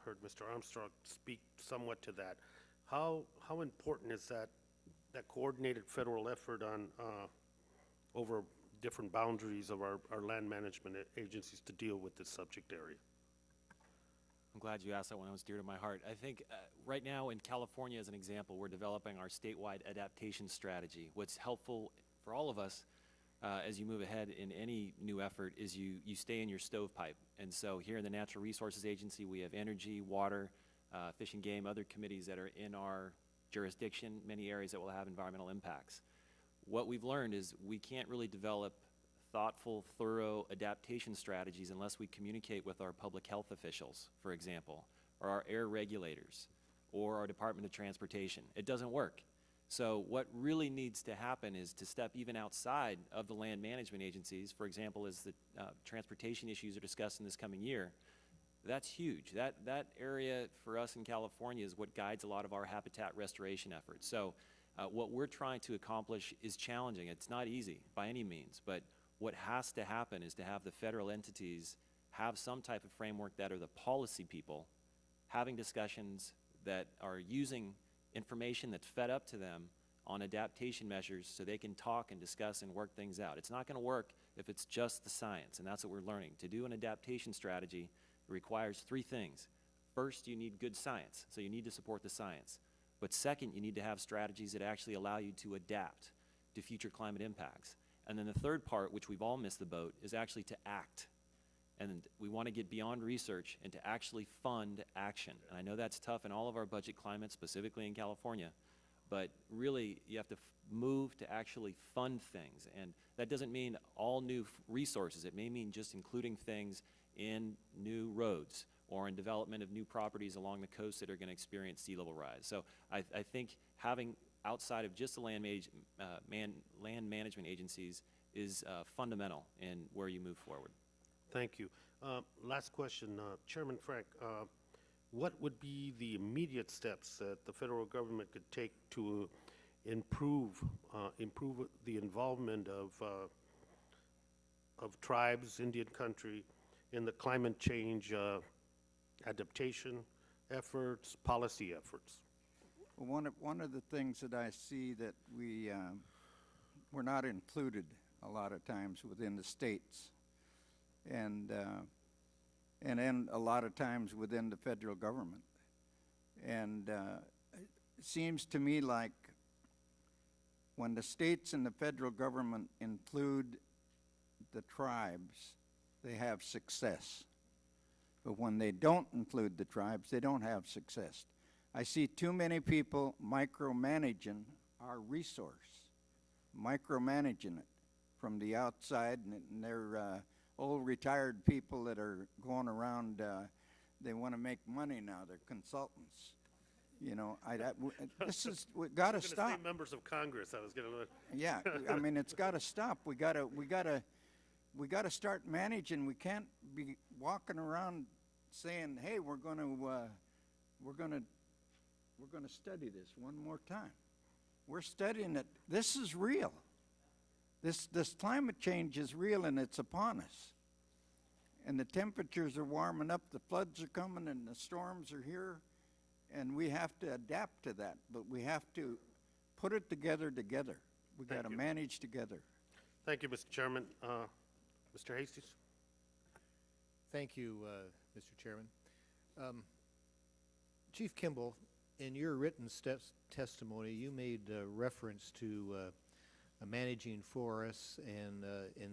heard Mr. Armstrong speak somewhat to that. How important is that coordinated federal effort on over different boundaries of our land management agencies to deal with this subject area? I'm glad you asked that one. It was dear to my heart. I think right now in California, as an example, we're developing our statewide adaptation strategy. What's helpful for all of us as you move ahead in any new effort is you stay in your stovepipe. And so here in the Natural Resources Agency, we have energy, water, fish and game, other committees that are in our jurisdiction, many areas that will have environmental impacts. What we've learned is we can't really develop thoughtful, thorough adaptation strategies unless we communicate with our public health officials, for example, or our air regulators, or our Department of Transportation. It doesn't work. So what really needs to happen is to step even outside of the land management agencies. For example, as the transportation issues are discussed in this coming year, that's huge. That area for us in California is what guides a lot of our habitat restoration efforts. So what we're trying to accomplish is challenging. It's not easy by any means, but what has to happen is to have the federal entities have some type of framework that are the policy people having discussions that are using information that's fed up to them on adaptation measures so they can talk and discuss and work things out. It's not going to work if it's just the science, and that's what we're learning. To do an adaptation strategy, it requires three things. First, you need good science, so you need to support the science. But second, you need to have strategies that actually allow you to adapt to future climate impacts. And then the third part, which we've all missed the boat, is actually to act. And we want to get beyond research and to actually fund action. And I know that's tough in all of our budget climates, specifically in California, but really you have to move to actually fund things. And that doesn't mean all new resources. It may mean just including things in new roads or in development of new properties along the coast that are going to experience sea level rise. So I think having outside of just the land management agencies is fundamental in where you move forward. Thank you. Last question, Chairman Frank. What would be the immediate steps that the federal government could take to improve the involvement of tribes, Indian country, in the climate change adaptation efforts, policy efforts? Well, one of the things that I see that we're not included a lot of times within the states, and then a lot of times within the federal government. And it seems to me like when the states and the federal government include the tribes, they have success. But when they don't include the tribes, they don't have success. I see too many people micromanaging our resource, micromanaging it from the outside, and they're old retired people that are going around, they want to make money now, they're consultants. You know, this is, we got to stop. Say members of Congress, I was going to. Yeah, I mean, it's got to stop. We got to start managing. We can't be walking around saying, "Hey, we're going to study this one more time." We're studying it. This is real. This climate change is real, and it's upon us. And the temperatures are warming up. The floods are coming, and the storms are here. And we have to adapt to that, but we have to put it together. We got to manage together. Thank you, Mr. Chairman. Mr. Hastings? Thank you, Mr. Chairman. Chief Kimbell, in your written testimony, you made reference to managing forests and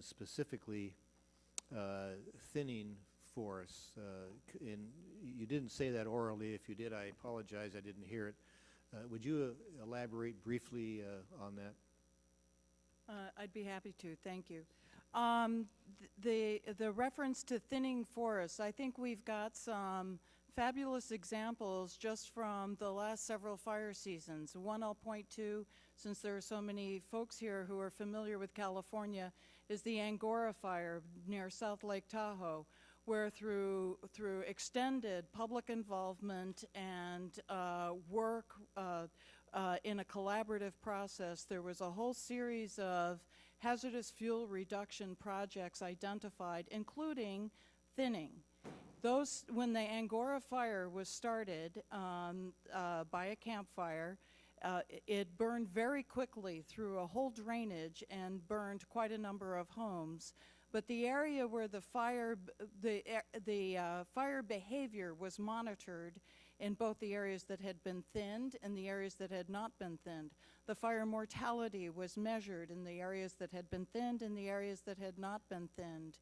specifically thinning forests. And you didn't say that orally. If you did, I apologize. I didn't hear it. Would you elaborate briefly on that? I'd be happy to. Thank you. The reference to thinning forests, I think we've got some fabulous examples just from the last several fire seasons. One I'll point to, since there are so many folks here who are familiar with California, is the Angora fire near South Lake Tahoe, where through extended public involvement and work in a collaborative process, there was a whole series of hazardous fuel reduction projects identified, including thinning. Those, when the Angora fire was started by a campfire, it burned very quickly through a whole drainage and burned quite a number of homes. But the area where the fire behavior was monitored in both the areas that had been thinned and the areas that had not been thinned. The fire mortality was measured in the areas that had been thinned and the areas that had not been thinned.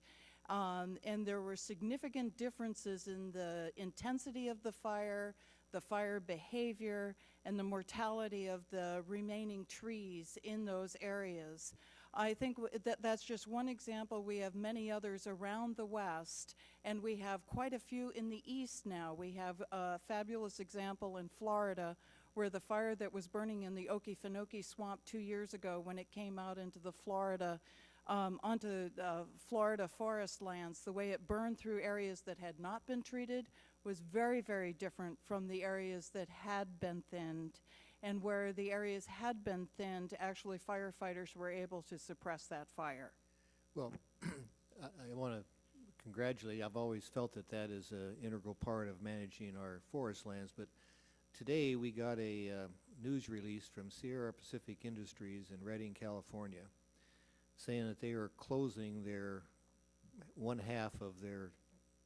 And there were significant differences in the intensity of the fire behavior, and the mortality of the remaining trees in those areas. I think that's just one example. We have many others around the West, and we have quite a few in the East now. We have a fabulous example in Florida, where the fire that was burning in the Okefenokee swamp 2 years ago, when it came out into the Florida forest lands, the way it burned through areas that had not been treated was very, very different from the areas that had been thinned. And where the areas had been thinned, actually firefighters were able to suppress that fire. Well, I want to congratulate. I've always felt that that is an integral part of managing our forest lands, but today we got a news release from Sierra Pacific Industries in Redding, California, saying that they are closing their one half of their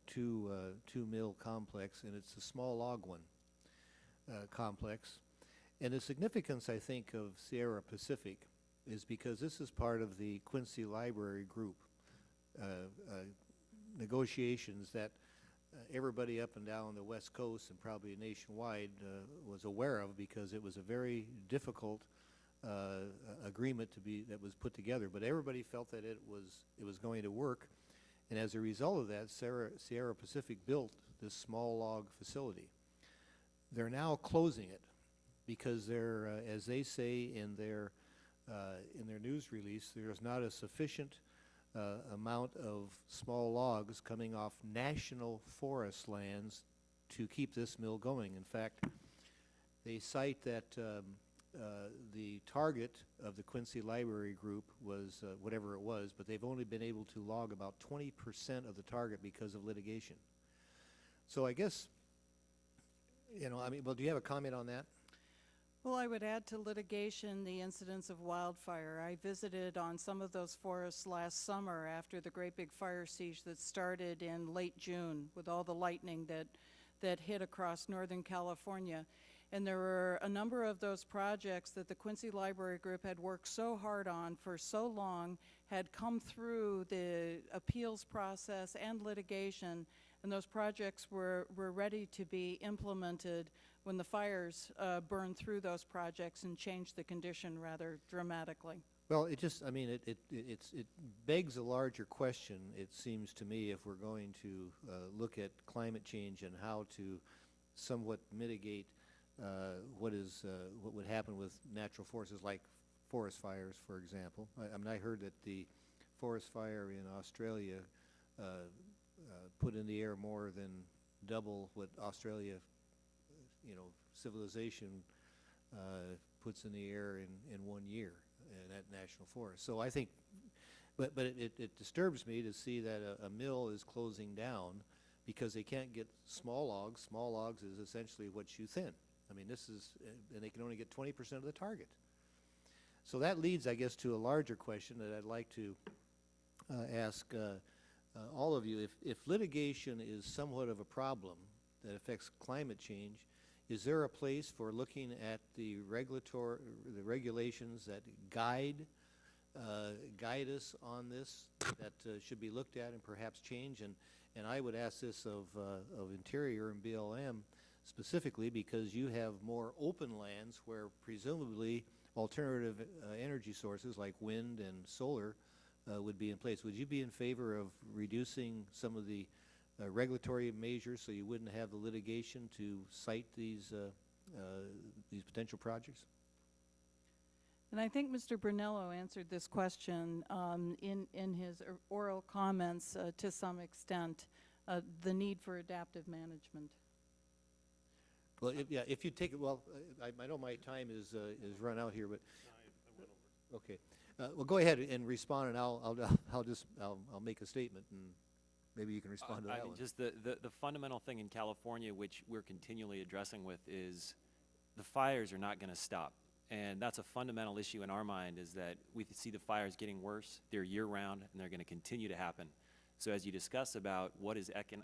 two mill complex, and it's a small log one complex. And the significance, I think, of Sierra Pacific is because this is part of the Quincy Library Group negotiations that everybody up and down the West Coast and probably nationwide was aware of, because it was a very difficult agreement that was put together. But everybody felt that it was going to work, and as a result of that, Sierra Pacific built this small log facility. They're now closing it, because they're, as they say in their news release, there's not a sufficient amount of small logs coming off national forest lands to keep this mill going. In fact, they cite that the target of the Quincy Library Group was whatever it was, but they've only been able to log about 20% of the target because of litigation. So I guess, well, do you have a comment on that? Well, I would add to litigation the incidence of wildfire. I visited on some of those forests last summer after the great big fire siege that started in late June with all the lightning that hit across Northern California. And there were a number of those projects that the Quincy Library Group had worked so hard on for so long, had come through the appeals process and litigation, and those projects were ready to be implemented when the fires burned through those projects and changed the condition rather dramatically. Well, it just, it begs a larger question, it seems to me, if we're going to look at climate change and how to somewhat mitigate what would happen with natural forces like forest fires, for example. I heard that the forest fire in Australia put in the air more than double what Australia, civilization puts in the air in 1 year in that national forest. So I think, but it disturbs me to see that a mill is closing down because they can't get small logs. Small logs is essentially what you thin. And they can only get 20% of the target. So that leads, I guess, to a larger question that I'd like to ask all of you. If litigation is somewhat of a problem that affects climate change, is there a place for looking at the regulations that guide guide us on this that should be looked at and perhaps change? And I would ask this of Interior and BLM specifically because you have more open lands where presumably alternative energy sources like wind and solar would be in place. Would you be in favor of reducing some of the regulatory measures so you wouldn't have the litigation to cite these potential projects? And I think Mr. Brunello answered this question in his oral comments to some extent, the need for adaptive management. Well, if you take it, well, I know my time is run out here, but okay. Well, go ahead and respond, and I'll make a statement, and maybe you can respond to that one. Just the fundamental thing in California, which we're continually addressing with, is the fires are not going to stop. And that's a fundamental issue in our mind, is that we see the fires getting worse. They're year-round, and they're going to continue to happen. So as you discuss about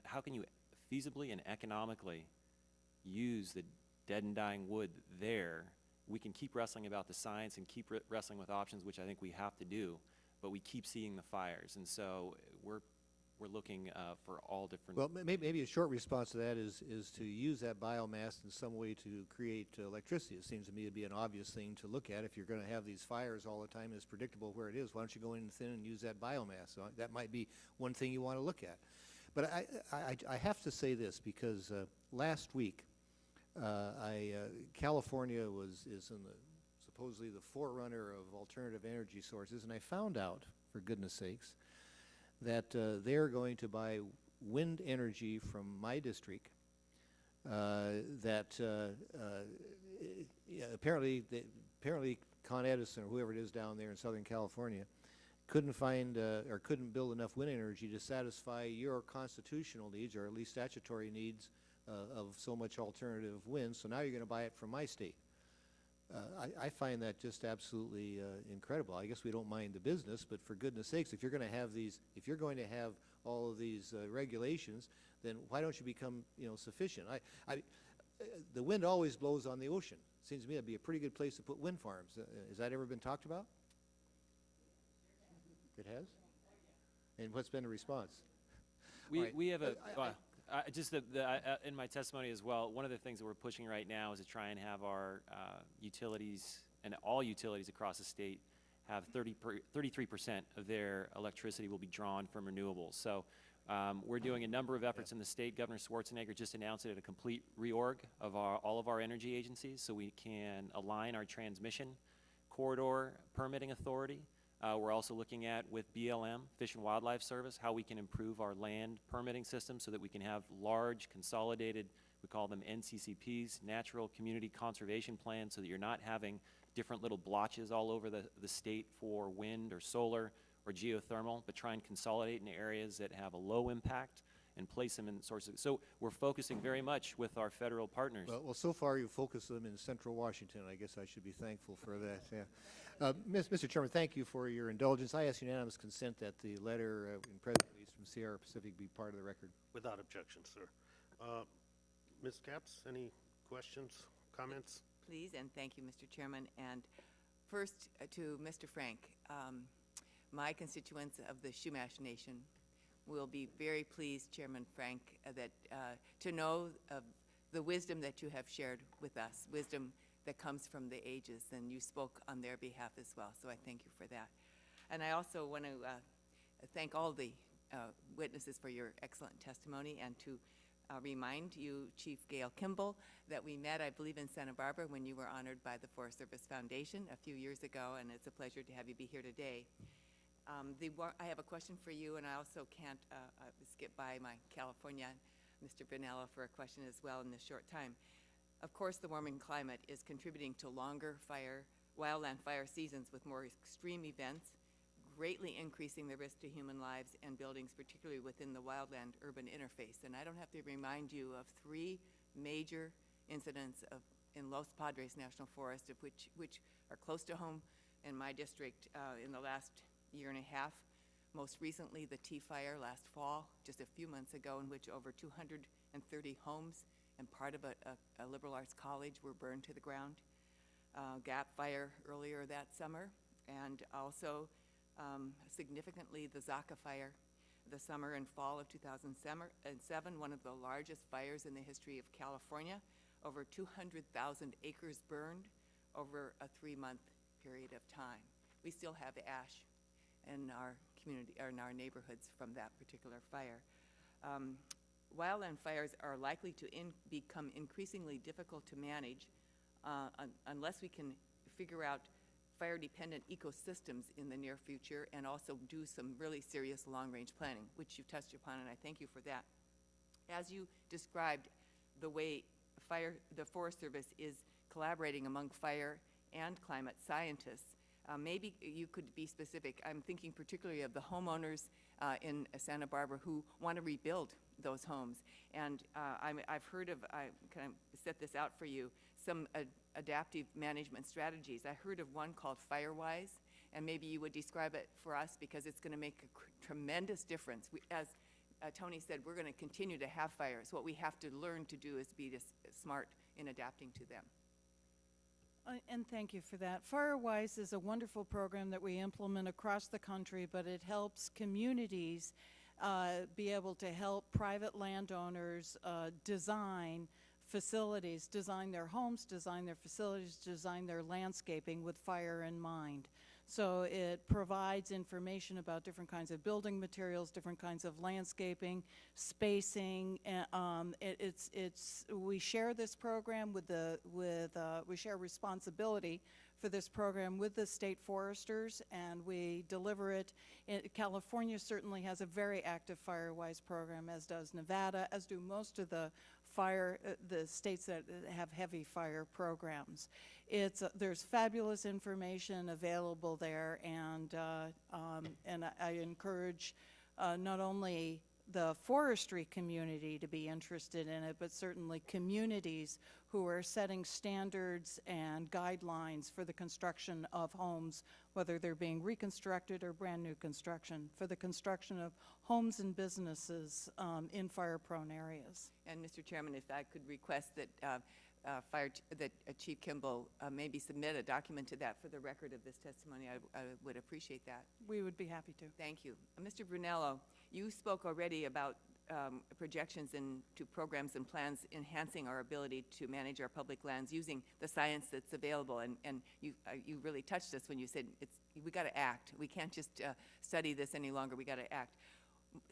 how can you feasibly and economically use the dead and dying wood there, we can keep wrestling about the science and keep wrestling with options, which I think we have to do, but we keep seeing the fires. And so we're looking for all different... Well, maybe a short response to that is to use that biomass in some way to create electricity. It seems to me to be an obvious thing to look at. If you're going to have these fires all the time and it's predictable where it is, why don't you go in thin and use that biomass? So that might be one thing you want to look at. But I have to say this because last week, California is supposedly the forerunner of alternative energy sources, and I found out, for goodness sakes, that they're going to buy wind energy from my district. Apparently Con Edison or whoever it is down there in Southern California couldn't find or couldn't build enough wind energy to satisfy your constitutional needs, or at least statutory needs, of so much alternative wind. So now you're going to buy it from my state. I find that just absolutely incredible. I guess we don't mind the business, but for goodness sakes, if you're going to have all of these regulations, then why don't you become sufficient? The wind always blows on the ocean. Seems to me that'd be a pretty good place to put wind farms. Has that ever been talked about? It has? And what's been the response? We have a... in my testimony as well, one of the things that we're pushing right now is to try and have our utilities and all utilities across the state have 33% of their electricity will be drawn from renewables. So we're doing a number of efforts in the state. Governor Schwarzenegger just announced a complete reorg of all of our energy agencies so we can align our transmission corridor permitting authority. We're also looking at, with BLM, Fish and Wildlife Service, how we can improve our land permitting system so that we can have large, consolidated, we call them NCCPs, Natural Community Conservation Plans, so that you're not having different little blotches all over the state for wind or solar or geothermal, but try and consolidate in areas that have a low impact and place them in sources. So we're focusing very much with our federal partners. Well, so far you've focused them in central Washington. I guess I should be thankful for that. Yeah. Mr. Chairman, thank you for your indulgence. I ask unanimous consent that the letter in present release from Sierra Pacific be part of the record. Without objection, sir. Ms. Capps, any questions, comments? Please, and thank you, Mr. Chairman. And first to Mr. Frank, my constituents of the Chumash Nation will be very pleased, Chairman Frank, that to know of the wisdom that you have shared with us, wisdom that comes from the ages, and you spoke on their behalf as well, so I thank you for that. And I also want to thank all the witnesses for your excellent testimony, and to remind you, Chief Gail Kimbell, that we met, I believe, in Santa Barbara when you were honored by the Forest Service Foundation a few years ago, and it's a pleasure to have you be here today. I have a question for you, and I also can't skip by my California, Mr. Brunello, for a question as well in this short time. Of course, the warming climate is contributing to longer wildland fire seasons with more extreme events, greatly increasing the risk to human lives and buildings, particularly within the wildland-urban interface. And I don't have to remind you of 3 major incidents in Los Padres National Forest, of which are close to home in my district in the last year and a half. Most recently, the Tea Fire last fall, just a few months ago, in which over 230 homes and part of a liberal arts college were burned to the ground. Gap Fire earlier that summer, and also significantly the Zaka fire, the summer and fall of 2007, one of the largest fires in the history of California, over 200,000 acres burned over a 3-month period of time. We still have ash in our community, or in our neighborhoods from that particular fire. Wildland fires are likely to become increasingly difficult to manage unless we can figure out fire-dependent ecosystems in the near future and also do some really serious long-range planning, which you touched upon, and I thank you for that. As you described the way the Forest Service is collaborating among fire and climate scientists, maybe you could be specific. I'm thinking particularly of the homeowners in Santa Barbara who want to rebuild those homes. And I've heard of, I kind of set this out for you, some adaptive management strategies. I heard of one called FireWise, and maybe you would describe it for us because it's going to make a tremendous difference. As Tony said, we're going to continue to have fires. What we have to learn to do is be smart in adapting to them. And thank you for that. FireWise is a wonderful program that we implement across the country, but it helps communities be able to help private landowners design facilities, design their homes, design their facilities, design their landscaping with fire in mind. So it provides information about different kinds of building materials, different kinds of landscaping, spacing. We share this program we share responsibility for this program with the state foresters, and we deliver it. California certainly has a very active FireWise program, as does Nevada, as do most of the states that have heavy fire programs. There's fabulous information available there, and I encourage not only the forestry community to be interested in it, but certainly communities who are setting standards and guidelines for the construction of homes, whether they're being reconstructed or brand new construction, for the construction of homes and businesses in fire-prone areas. And Mr. Chairman, if I could request that Chief Kimbell maybe submit a document to that for the record of this testimony, I would appreciate that. We would be happy to. Thank you. Mr. Brunello, you spoke already about projections into programs and plans enhancing our ability to manage our public lands using the science that's available, and you really touched us when you said we got to act. We can't just study this any longer. We got to act.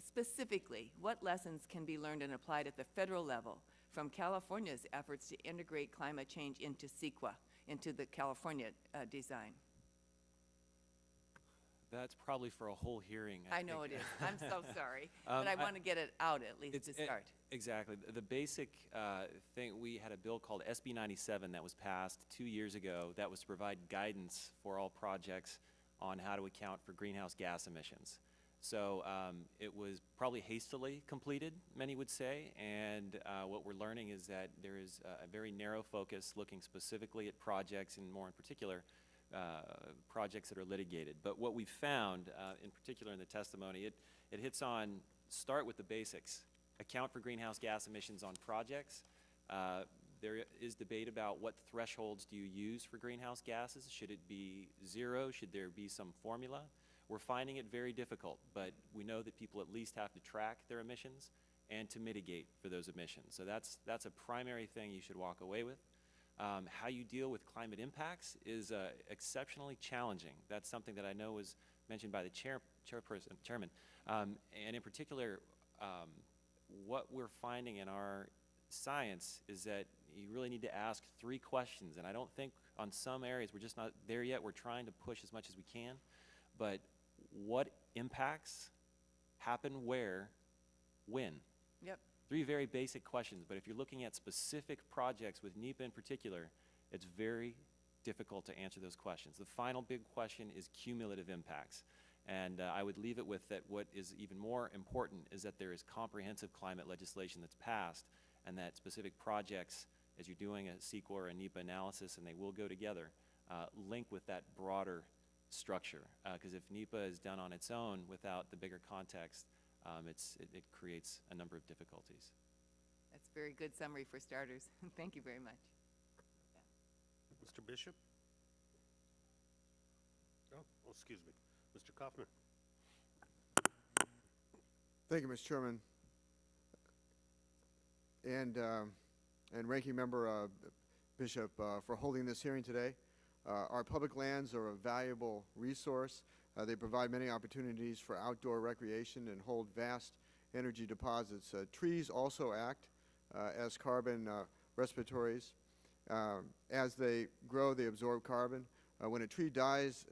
Specifically, what lessons can be learned and applied at the federal level from California's efforts to integrate climate change into CEQA, into the California design? That's probably for a whole hearing. I know it is. I'm so sorry. But I want to get it out at least to start. Exactly. The basic thing, we had a bill called SB 97 that was passed 2 years ago that was to provide guidance for all projects on how to account for greenhouse gas emissions. So it was probably hastily completed, many would say, and what we're learning is that there is a very narrow focus looking specifically at projects, and more in particular, projects that are litigated. But what we found, in particular in the testimony, it hits on, start with the basics. Account for greenhouse gas emissions on projects. There is debate about what thresholds do you use for greenhouse gases. Should it be 0? Should there be some formula? We're finding it very difficult, but we know that people at least have to track their emissions and to mitigate for those emissions. So that's a primary thing you should walk away with. How you deal with climate impacts is exceptionally challenging. That's something that I know was mentioned by the chairman. And in particular, what we're finding in our science is that you really need to ask 3 questions. And I don't think on some areas we're just not there yet. We're trying to push as much as we can. But what impacts happen where, when? Yep. 3 very basic questions, but if you're looking at specific projects with NEPA in particular, it's very difficult to answer those questions. The final big question is cumulative impacts. And I would leave it with that what is even more important is that there is comprehensive climate legislation that's passed, and that specific projects, as you're doing a CEQA or a NEPA analysis, and they will go together, link with that broader structure. Because if NEPA is done on its own without the bigger context, it creates a number of difficulties. That's a very good summary for starters. Thank you very much. Mr. Bishop? No? Oh, excuse me, Mr. Kaufman. Thank you, Mr. Chairman. And Ranking Member Bishop for holding this hearing today. Our public lands are a valuable resource. They provide many opportunities for outdoor recreation and hold vast energy deposits. Trees also act as carbon respiratories. As they grow, they absorb carbon. When a tree dies,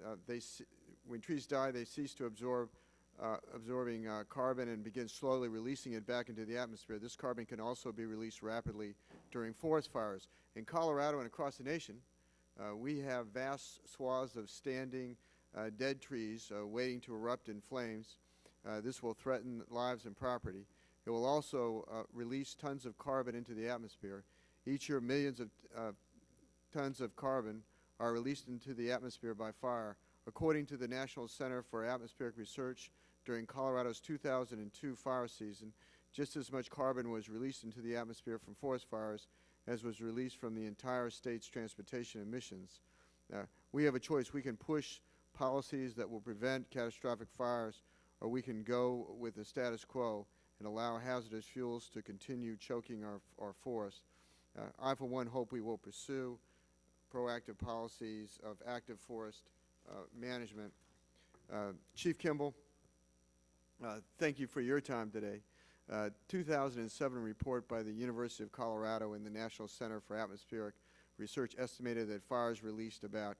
when trees die, they cease to absorbing carbon and begin slowly releasing it back into the atmosphere. This carbon can also be released rapidly during forest fires. In Colorado and across the nation, we have vast swaths of standing dead trees waiting to erupt in flames. This will threaten lives and property. It will also release tons of carbon into the atmosphere. Each year, millions of tons of carbon are released into the atmosphere by fire. According to the National Center for Atmospheric Research, during Colorado's 2002 fire season, just as much carbon was released into the atmosphere from forest fires as was released from the entire state's transportation emissions. We have a choice. We can push policies that will prevent catastrophic fires, or we can go with the status quo and allow hazardous fuels to continue choking our forests. I, for one, hope we will pursue proactive policies of active forest management. Chief Kimbell, thank you for your time today. 2007 report by the University of Colorado and the National Center for Atmospheric Research estimated that fires released about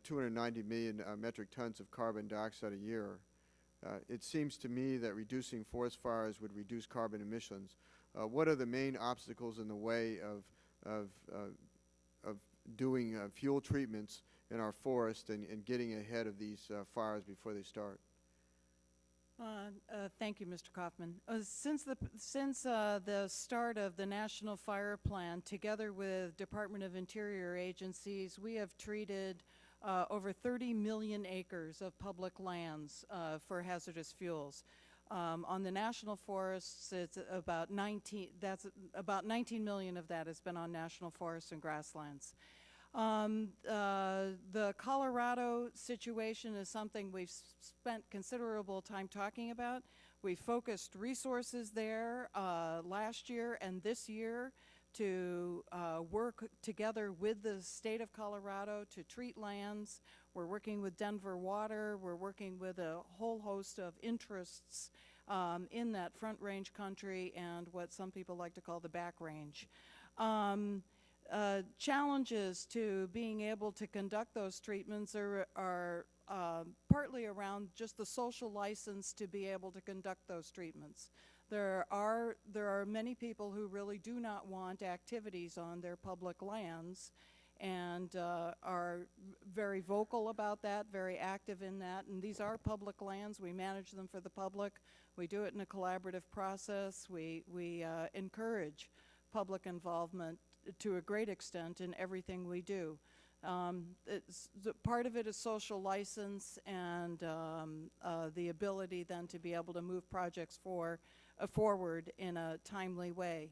290 million metric tons of carbon dioxide a year. It seems to me that reducing forest fires would reduce carbon emissions. What are the main obstacles in the way of doing fuel treatments in our forest and getting ahead of these fires before they start? Thank you, Mr. Kaufman. Since the start of the National Fire Plan, together with Department of Interior agencies, we have treated over 30 million acres of public lands for hazardous fuels. On the national forests, it's about 19 million of that has been on national forests and grasslands. The Colorado situation is something we've spent considerable time talking about. We focused resources there last year and this year to work together with the state of Colorado to treat lands. We're working with Denver Water. We're working with a whole host of interests in that Front Range country and what some people like to call the Back Range. Challenges to being able to conduct those treatments are partly around just the social license to be able to conduct those treatments. There are many people who really do not want activities on their public lands and are very vocal about that, very active in that. And these are public lands. We manage them for the public. We do it in a collaborative process. We encourage public involvement to a great extent in everything we do. Part of it is social license and the ability then to be able to move projects forward in a timely way.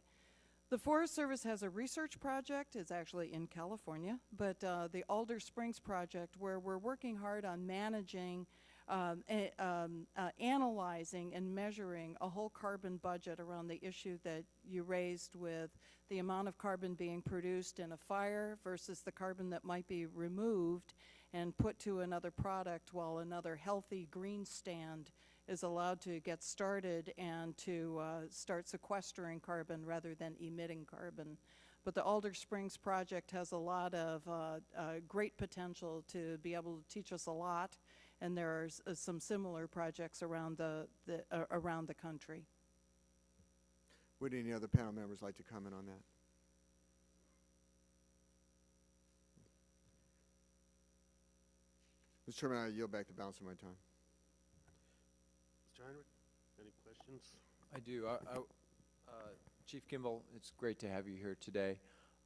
The Forest Service has a research project. It's actually in California, but the Alder Springs project, where we're working hard on managing, analyzing and measuring a whole carbon budget around the issue that you raised with the amount of carbon being produced in a fire versus the carbon that might be removed and put to another product while another healthy green stand is allowed to get started and to start sequestering carbon rather than emitting carbon. But the Alder Springs project has a lot of great potential to be able to teach us a lot, and there are some similar projects around around the country. Would any other panel members like to comment on that? Mr. Chairman, I yield back the balance of my time. Mr. Heinrich, any questions? I do. Chief Kimbell, it's great to have you here today.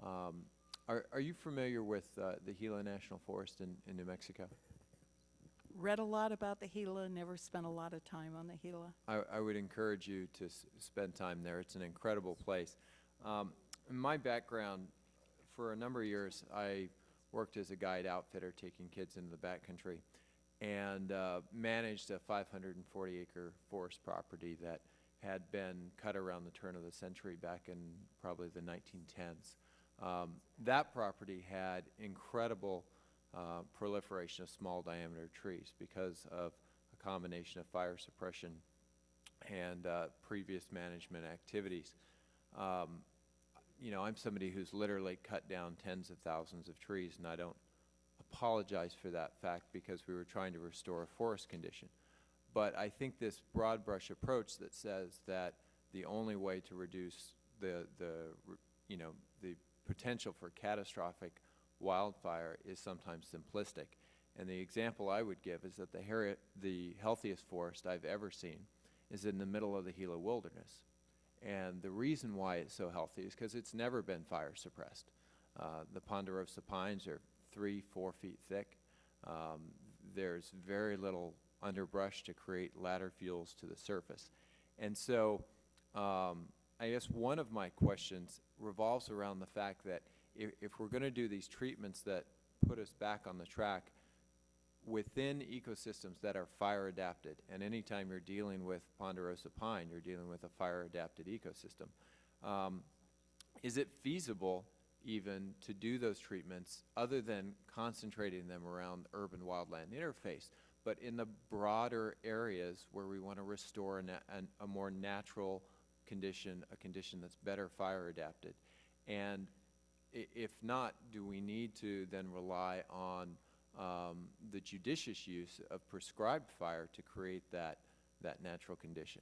Are you familiar with the Gila National Forest in New Mexico? Read a lot about the Gila, never spent a lot of time on the Gila. I would encourage you to spend time there. It's an incredible place. In my background, for a number of years, I worked as a guide outfitter taking kids into the backcountry. and managed a 540-acre forest property that had been cut around the turn of the century back in probably the 1910s. That property had incredible proliferation of small diameter trees because of a combination of fire suppression and previous management activities. You know, I'm somebody who's literally cut down tens of thousands of trees, and I don't apologize for that fact because we were trying to restore a forest condition. But I think this broad brush approach that says that the only way to reduce the potential for catastrophic wildfire is sometimes simplistic. And the example I would give is that the healthiest forest I've ever seen is in the middle of the Gila wilderness. And the reason why it's so healthy is because it's never been fire suppressed. The ponderosa pines are 3-4 feet thick. There's very little underbrush to create ladder fuels to the surface. And so I guess one of my questions revolves around the fact that if we're going to do these treatments that put us back on the track within ecosystems that are fire adapted, and anytime you're dealing with ponderosa pine, you're dealing with a fire adapted ecosystem, is it feasible even to do those treatments other than concentrating them around urban wildland interface, but in the broader areas where we want to restore a more natural condition, a condition that's better fire adapted? And if not, do we need to then rely on the judicious use of prescribed fire to create that natural condition?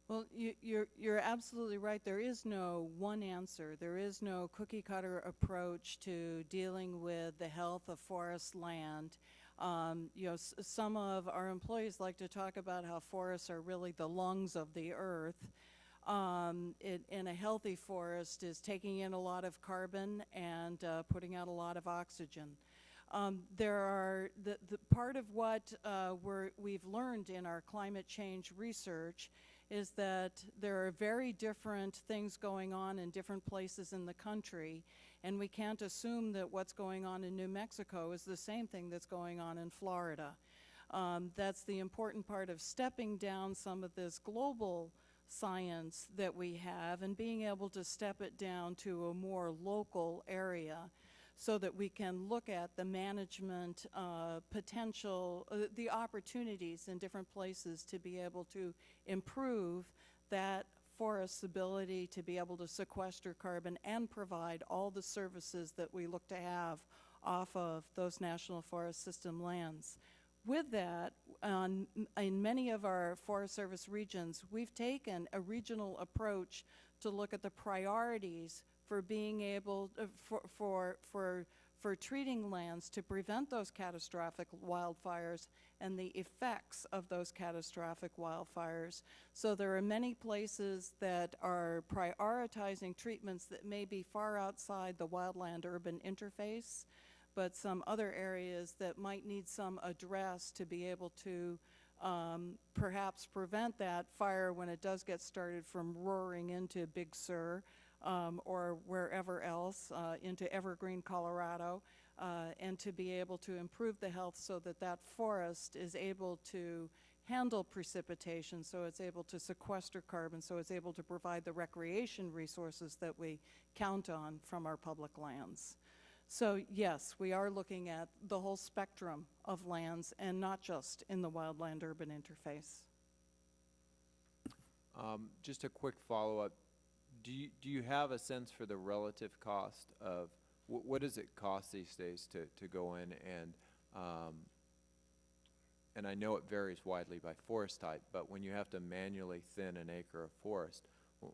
Well, you're absolutely right. There is no one answer. There is no cookie cutter approach to dealing with the health of forest land. You know, some of our employees like to talk about how forests are really the lungs of the earth. And a healthy forest is taking in a lot of carbon and putting out a lot of oxygen. There are the part of what we've learned in our climate change research is that there are very different things going on in different places in the country, and we can't assume that what's going on in New Mexico is the same thing that's going on in Florida. That's the important part of stepping down some of this global science that we have and being able to step it down to a more local area so that we can look at the management potential, the opportunities in different places to be able to improve that forest's ability to be able to sequester carbon and provide all the services that we look to have off of those national forest system lands. With that, in many of our Forest Service regions, we've taken a regional approach to look at the priorities for being able for treating lands to prevent those catastrophic wildfires and the effects of those catastrophic wildfires. So there are many places that are prioritizing treatments that may be far outside the wildland-urban interface, but some other areas that might need some address to be able to perhaps prevent that fire when it does get started from roaring into Big Sur or wherever else, into Evergreen, Colorado, and to be able to improve the health so that that forest is able to handle precipitation, so it's able to sequester carbon, so it's able to provide the recreation resources that we count on from our public lands. So yes, we are looking at the whole spectrum of lands and not just in the wildland-urban interface. Just a quick follow-up. Do you have a sense for the relative cost of, what does it cost these days to go in and I know it varies widely by forest type, but when you have to manually thin an acre of forest,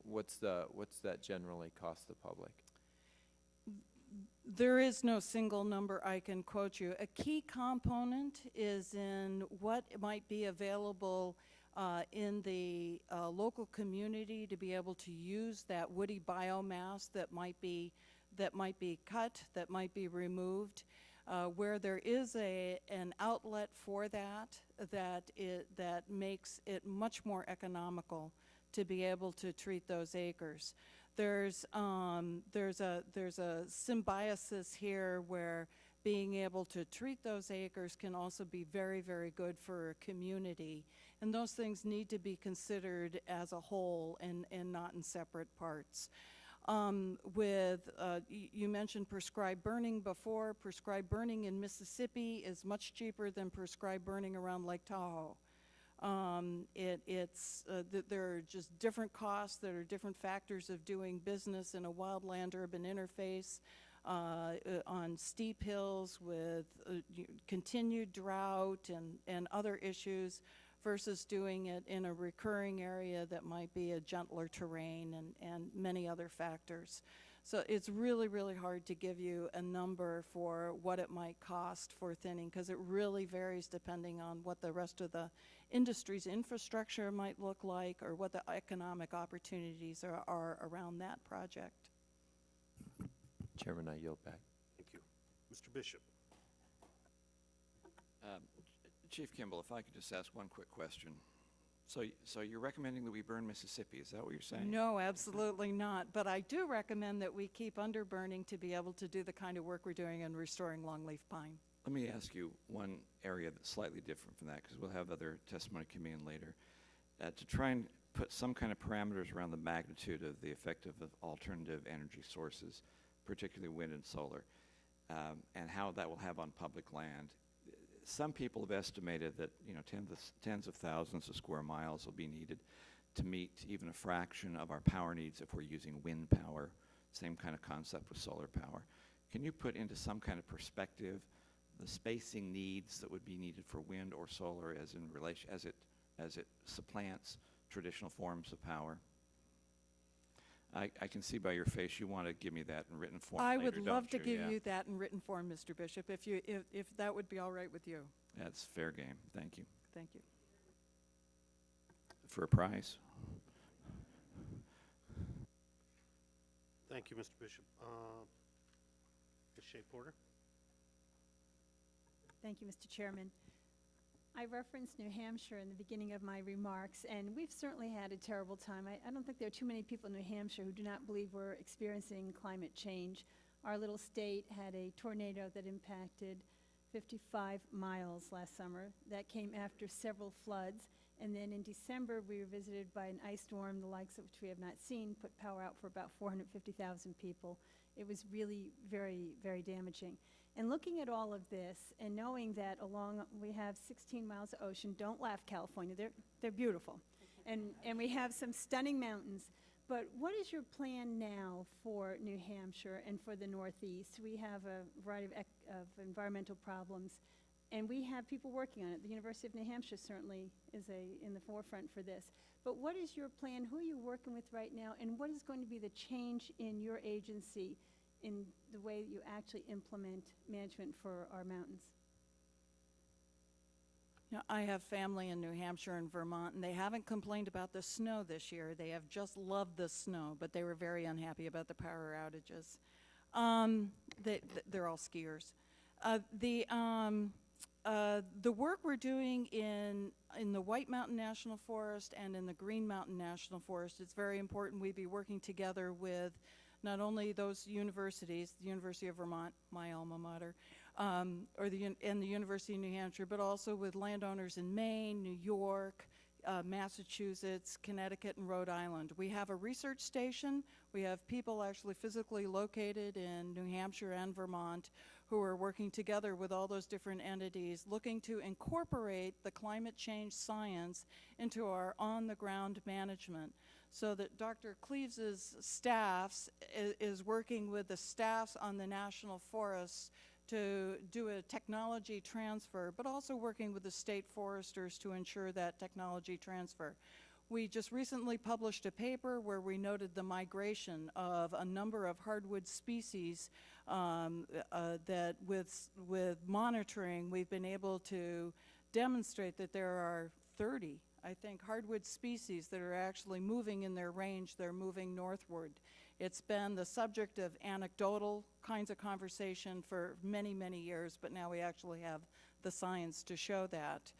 what's that generally cost the public? There is no single number I can quote you. A key component is in what might be available in the local community to be able to use that woody biomass that might be cut, that might be removed. Where there is an outlet for that makes it much more economical to be able to treat those acres. There's a symbiosis here where being able to treat those acres can also be very, very good for a community. And those things need to be considered as a whole and not in separate parts. You mentioned prescribed burning before. Prescribed burning in Mississippi is much cheaper than prescribed burning around Lake Tahoe. There are just different costs. There are different factors of doing business in a wildland-urban interface on steep hills with continued drought and other issues versus doing it in a recurring area that might be a gentler terrain and many other factors. So it's really, really hard to give you a number for what it might cost for thinning, because it really varies depending on what the rest of the industry's infrastructure might look like or what the economic opportunities are around that project. Chairman, I yield back. Thank you. Mr. Bishop. Chief Kimbell, if I could just ask one quick question. So you're recommending that we burn Mississippi, is that what you're saying? No, absolutely not. But I do recommend that we keep underburning to be able to do the kind of work we're doing in restoring longleaf pine. Let me ask you one area that's slightly different from that, because we'll have other testimony coming in later. To try and put some kind of parameters around the magnitude of the effect of alternative energy sources, particularly wind and solar, and how that will have on public land. Some people have estimated that tens of thousands of square miles will be needed to meet even a fraction of our power needs if we're using wind power. Same kind of concept with solar power. Can you put into some kind of perspective the spacing needs that would be needed for wind or solar as in relation as it supplants traditional forms of power? I can see by your face you want to give me that in written form. I later, would love to don't you? give you that in written form, Mr. Bishop, if that would be all right with you. That's fair game. Thank you. Thank you. For a price. Thank you, Mr. Bishop. Ms. Shea Porter. Thank you, Mr. Chairman. I referenced New Hampshire in the beginning of my remarks, and we've certainly had a terrible time. I don't think there are too many people in New Hampshire who do not believe we're experiencing climate change. Our little state had a tornado that impacted 55 miles last summer. That came after several floods. And then in December, we were visited by an ice storm, the likes of which we have not seen, put power out for about 450,000 people. It was really very, very damaging. And looking at all of this and knowing that we have 16 miles of ocean, don't laugh, California, they're beautiful. And we have some stunning mountains. But what is your plan now for New Hampshire and for the Northeast? We have a variety of environmental problems, and we have people working on it. The University of New Hampshire certainly is in the forefront for this. But what is your plan? Who are you working with right now? And what is going to be the change in your agency in the way that you actually implement management for our mountains? Now, I have family in New Hampshire and Vermont, and they haven't complained about the snow this year. They have just loved the snow, but they were very unhappy about the power outages. They're all skiers. The work we're doing in the White Mountain National Forest and in the Green Mountain National Forest, it's very important we be working together with not only those universities, the University of Vermont, my alma mater, and the University of New Hampshire, but also with landowners in Maine, New York, Massachusetts, Connecticut, and Rhode Island. We have a research station. We have people actually physically located in New Hampshire and Vermont who are working together with all those different entities, looking to incorporate the climate change science into our on-the-ground management, so that Dr. Cleaves's staffs is working with the staffs on the national forests to do a technology transfer, but also working with the state foresters to ensure that technology transfer. We just recently published a paper where we noted the migration of a number of hardwood species that with monitoring we've been able to demonstrate that there are 30, I think, hardwood species that are actually moving in their range. They're moving northward. It's been the subject of anecdotal kinds of conversation for many, many years, but now we actually have the science to show that.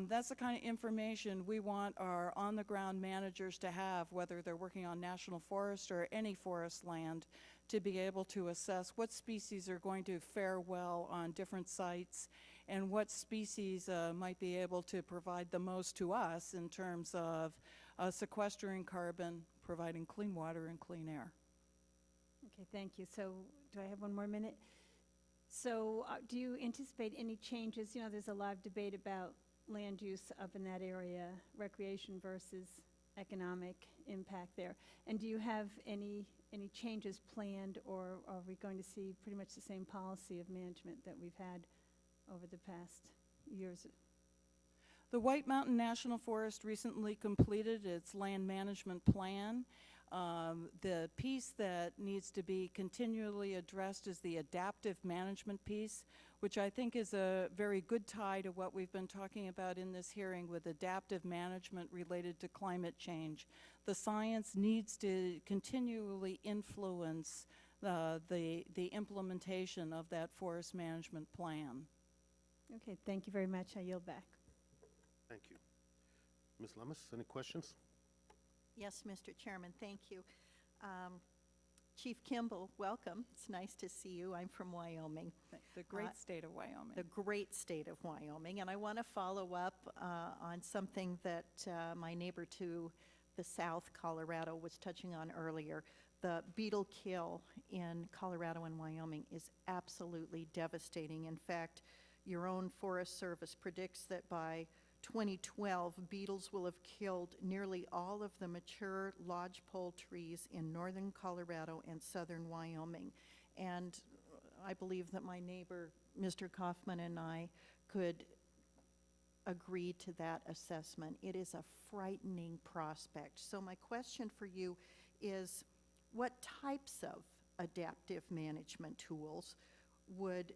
That's the kind of information we want our on-the-ground managers to have, whether they're working on national forest or any forest land, to be able to assess what species are going to fare well on different sites and what species might be able to provide the most to us in terms of sequestering carbon, providing clean water and clean air. Okay, thank you. So do I have one more minute? So do you anticipate any changes? You know, there's a lot of debate about land use up in that area, recreation versus economic impact there. And do you have any changes planned, or are we going to see pretty much the same policy of management that we've had over the past years? The White Mountain National Forest recently completed its land management plan. The piece that needs to be continually addressed is the adaptive management piece, which I think is a very good tie to what we've been talking about in this hearing with adaptive management related to climate change. The science needs to continually influence the implementation of that forest management plan. Okay, thank you very much. I yield back. Thank you. Ms. Lummis, any questions? Yes, Mr. Chairman, thank you. Chief Kimbell, welcome. It's nice to see you. I'm from Wyoming. The great state of Wyoming. The great state of Wyoming. And I want to follow up on something that my neighbor to the south, Colorado, was touching on earlier. The beetle kill in Colorado and Wyoming is absolutely devastating. In fact, your own Forest Service predicts that by 2012, beetles will have killed nearly all of the mature lodgepole trees in northern Colorado and southern Wyoming. And I believe that my neighbor, Mr. Kaufman, and I could agree to that assessment. It is a frightening prospect. So my question for you is, what types of adaptive management tools would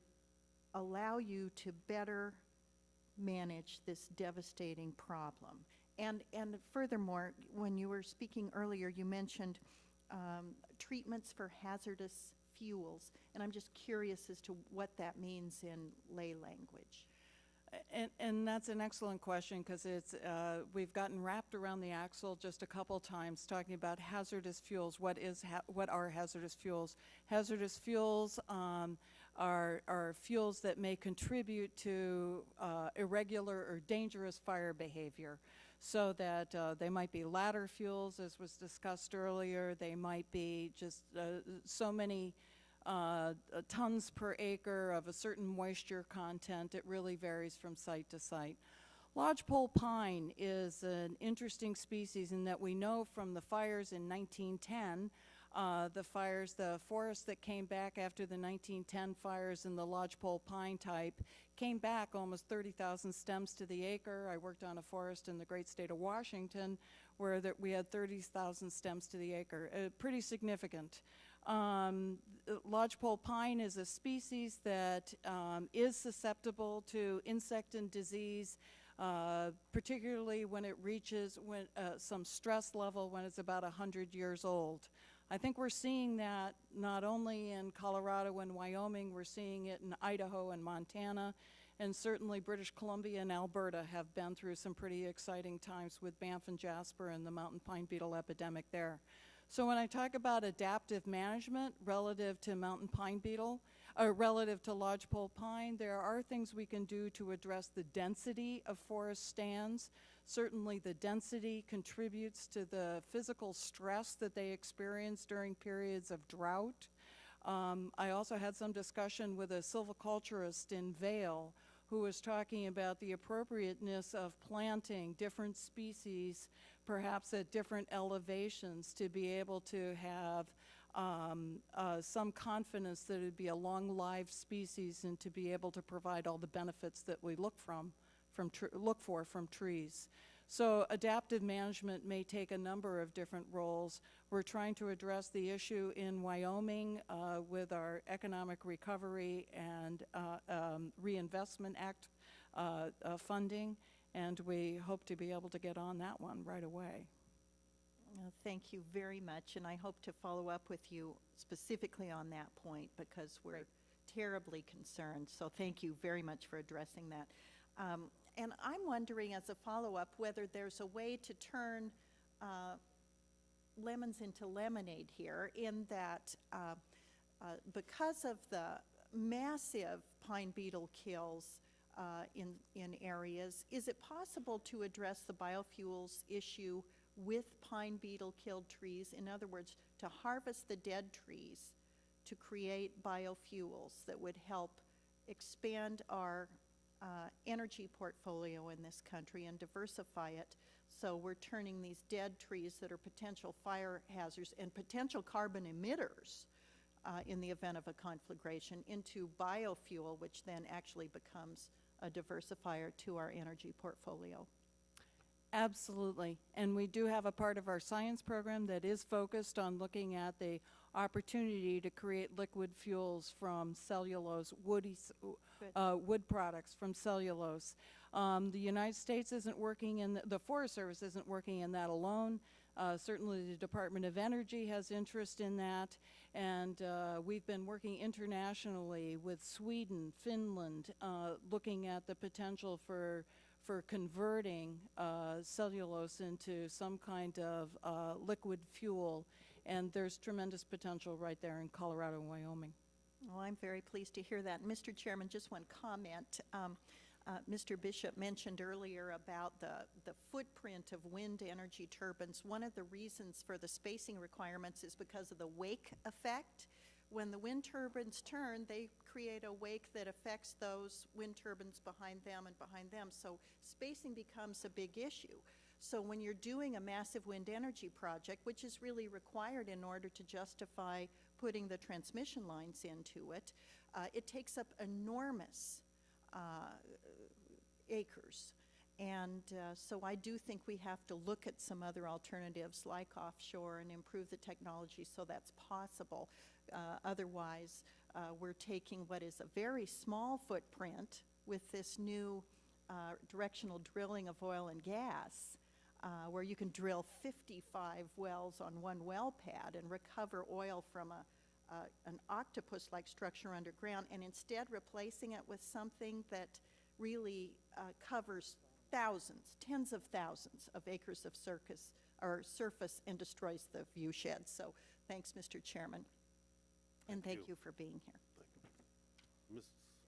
allow you to better manage this devastating problem? And furthermore, when you were speaking earlier, you mentioned treatments for hazardous fuels, and I'm just curious as to what that means in lay language. And that's an excellent question, because it's we've gotten wrapped around the axle just a couple times talking about hazardous fuels. What are hazardous fuels? Hazardous fuels are fuels that may contribute to irregular or dangerous fire behavior, so that they might be ladder fuels, as was discussed earlier. They might be just so many tons per acre of a certain moisture content. It really varies from site to site. Lodgepole pine is an interesting species in that we know from the fires in 1910, the forest that came back after the 1910 fires in the lodgepole pine type came back almost 30,000 stems to the acre. I worked on a forest in the great state of Washington where we had 30,000 stems to the acre. Pretty significant. Lodgepole pine is a species that is susceptible to insect and disease, particularly when it reaches some stress level when it's about 100 years old. I think we're seeing that not only in Colorado and Wyoming, we're seeing it in Idaho and Montana, and certainly British Columbia and Alberta have been through some pretty exciting times with Banff and Jasper and the mountain pine beetle epidemic there. So when I talk about adaptive management relative to mountain pine beetle, or relative to lodgepole pine, there are things we can do to address the density of forest stands. Certainly the density contributes to the physical stress that they experience during periods of drought. I also had some discussion with a silviculturist in Vail who was talking about the appropriateness of planting different species, perhaps at different elevations, to be able to have some confidence that it would be a long-lived species and to be able to provide all the benefits that we look for from trees. So adaptive management may take a number of different roles. We're trying to address the issue in Wyoming with our Economic Recovery and Reinvestment Act funding, and we hope to be able to get on that one right away. Thank you very much, and I hope to follow up with you specifically on that point, because we're terribly concerned. So thank you very much for addressing that. And I'm wondering, as a follow-up, whether there's a way to turn lemons into lemonade here, in that because of the massive pine beetle kills in areas, is it possible to address the biofuels issue with pine beetle killed trees? In other words, to harvest the dead trees to create biofuels that would help expand our energy portfolio in this country and diversify it. So we're turning these dead trees that are potential fire hazards and potential carbon emitters in the event of a conflagration into biofuel, which then actually becomes a diversifier to our energy portfolio. Absolutely. And we do have a part of our science program that is focused on looking at the opportunity to create liquid fuels from cellulose, wood products from cellulose. The United States isn't working in, the Forest Service isn't working in that alone. Certainly the Department of Energy has interest in that. And we've been working internationally with Sweden, Finland, looking at the potential for converting cellulose into some kind of liquid fuel, and there's tremendous potential right there in Colorado and Wyoming. Well, I'm very pleased to hear that. Mr. Chairman, just one comment. Mr. Bishop mentioned earlier about the footprint of wind energy turbines. One of the reasons for the spacing requirements is because of the wake effect. When the wind turbines turn, they create a wake that affects those wind turbines behind them and behind them. So spacing becomes a big issue. So when you're doing a massive wind energy project, which is really required in order to justify putting the transmission lines into it, it takes up enormous acres. And so I do think we have to look at some other alternatives like offshore and improve the technology so that's possible. Otherwise, we're taking what is a very small footprint with this new directional drilling of oil and gas, where you can drill 55 wells on one well pad and recover oil from an octopus-like structure underground, and instead replacing it with something that really covers thousands, tens of thousands of acres of surface and destroys the view shed. So thanks, Mr. Chairman. And thank you for being here. Thank you.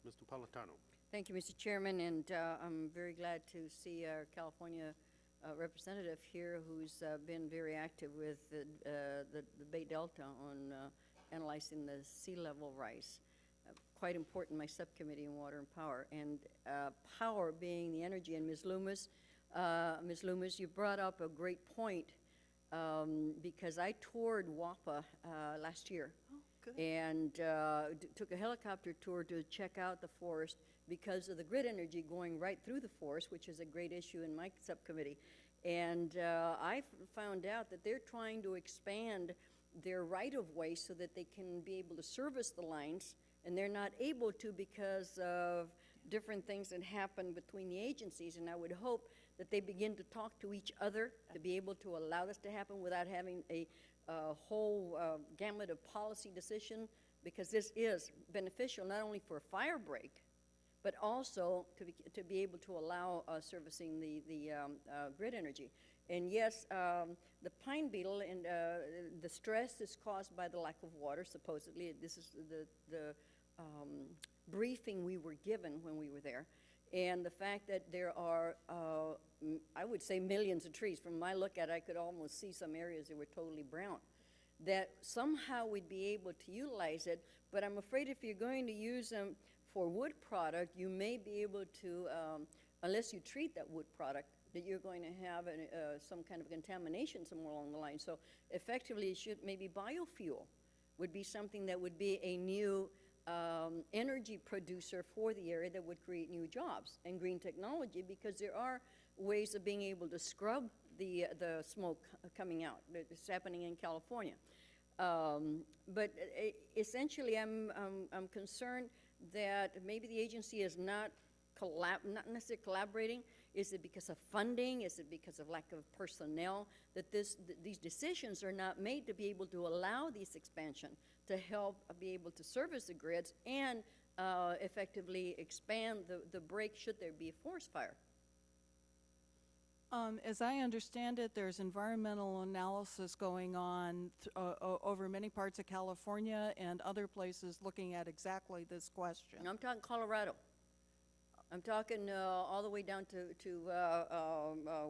Ms. Napolitano. Thank you, Mr. Chairman, and I'm very glad to see our California representative here who's been very active with the Bay Delta on analyzing the sea level rise. Quite important, my subcommittee in water and power. And power being the energy, and Ms. Loomis, you brought up a great point because I toured WAPA last year. And took a helicopter tour to check out the forest because of the grid energy going right through the forest, which is a great issue in my subcommittee. And I found out that they're trying to expand their right-of-way so that they can be able to service the lines, and they're not able to because of different things that happen between the agencies. And I would hope that they begin to talk to each other to be able to allow this to happen without having a whole gamut of policy decision, because this is beneficial not only for a fire break, but also to be able to allow servicing the grid energy. And yes, the pine beetle and the stress is caused by the lack of water, supposedly. This is the briefing we were given when we were there. And the fact that there are, I would say, millions of trees. From my look at it, I could almost see some areas that were totally brown. That somehow we'd be able to utilize it, but I'm afraid if you're going to use them for wood product, you may be able to, unless you treat that wood product, that you're going to have some kind of contamination somewhere along the line. So effectively, it should maybe biofuel would be something that would be a new energy producer for the area that would create new jobs and green technology, because there are ways of being able to scrub the smoke coming out. It's happening in California. But essentially, I'm concerned that maybe the agency is not necessarily collaborating. Is it because of funding? Is it because of lack of personnel that these decisions are not made to be able to allow this expansion to help be able to service the grids and effectively expand the break should there be a forest fire? As I understand it, there's environmental analysis going on over many parts of California and other places looking at exactly this question. I'm talking Colorado. I'm talking all the way down to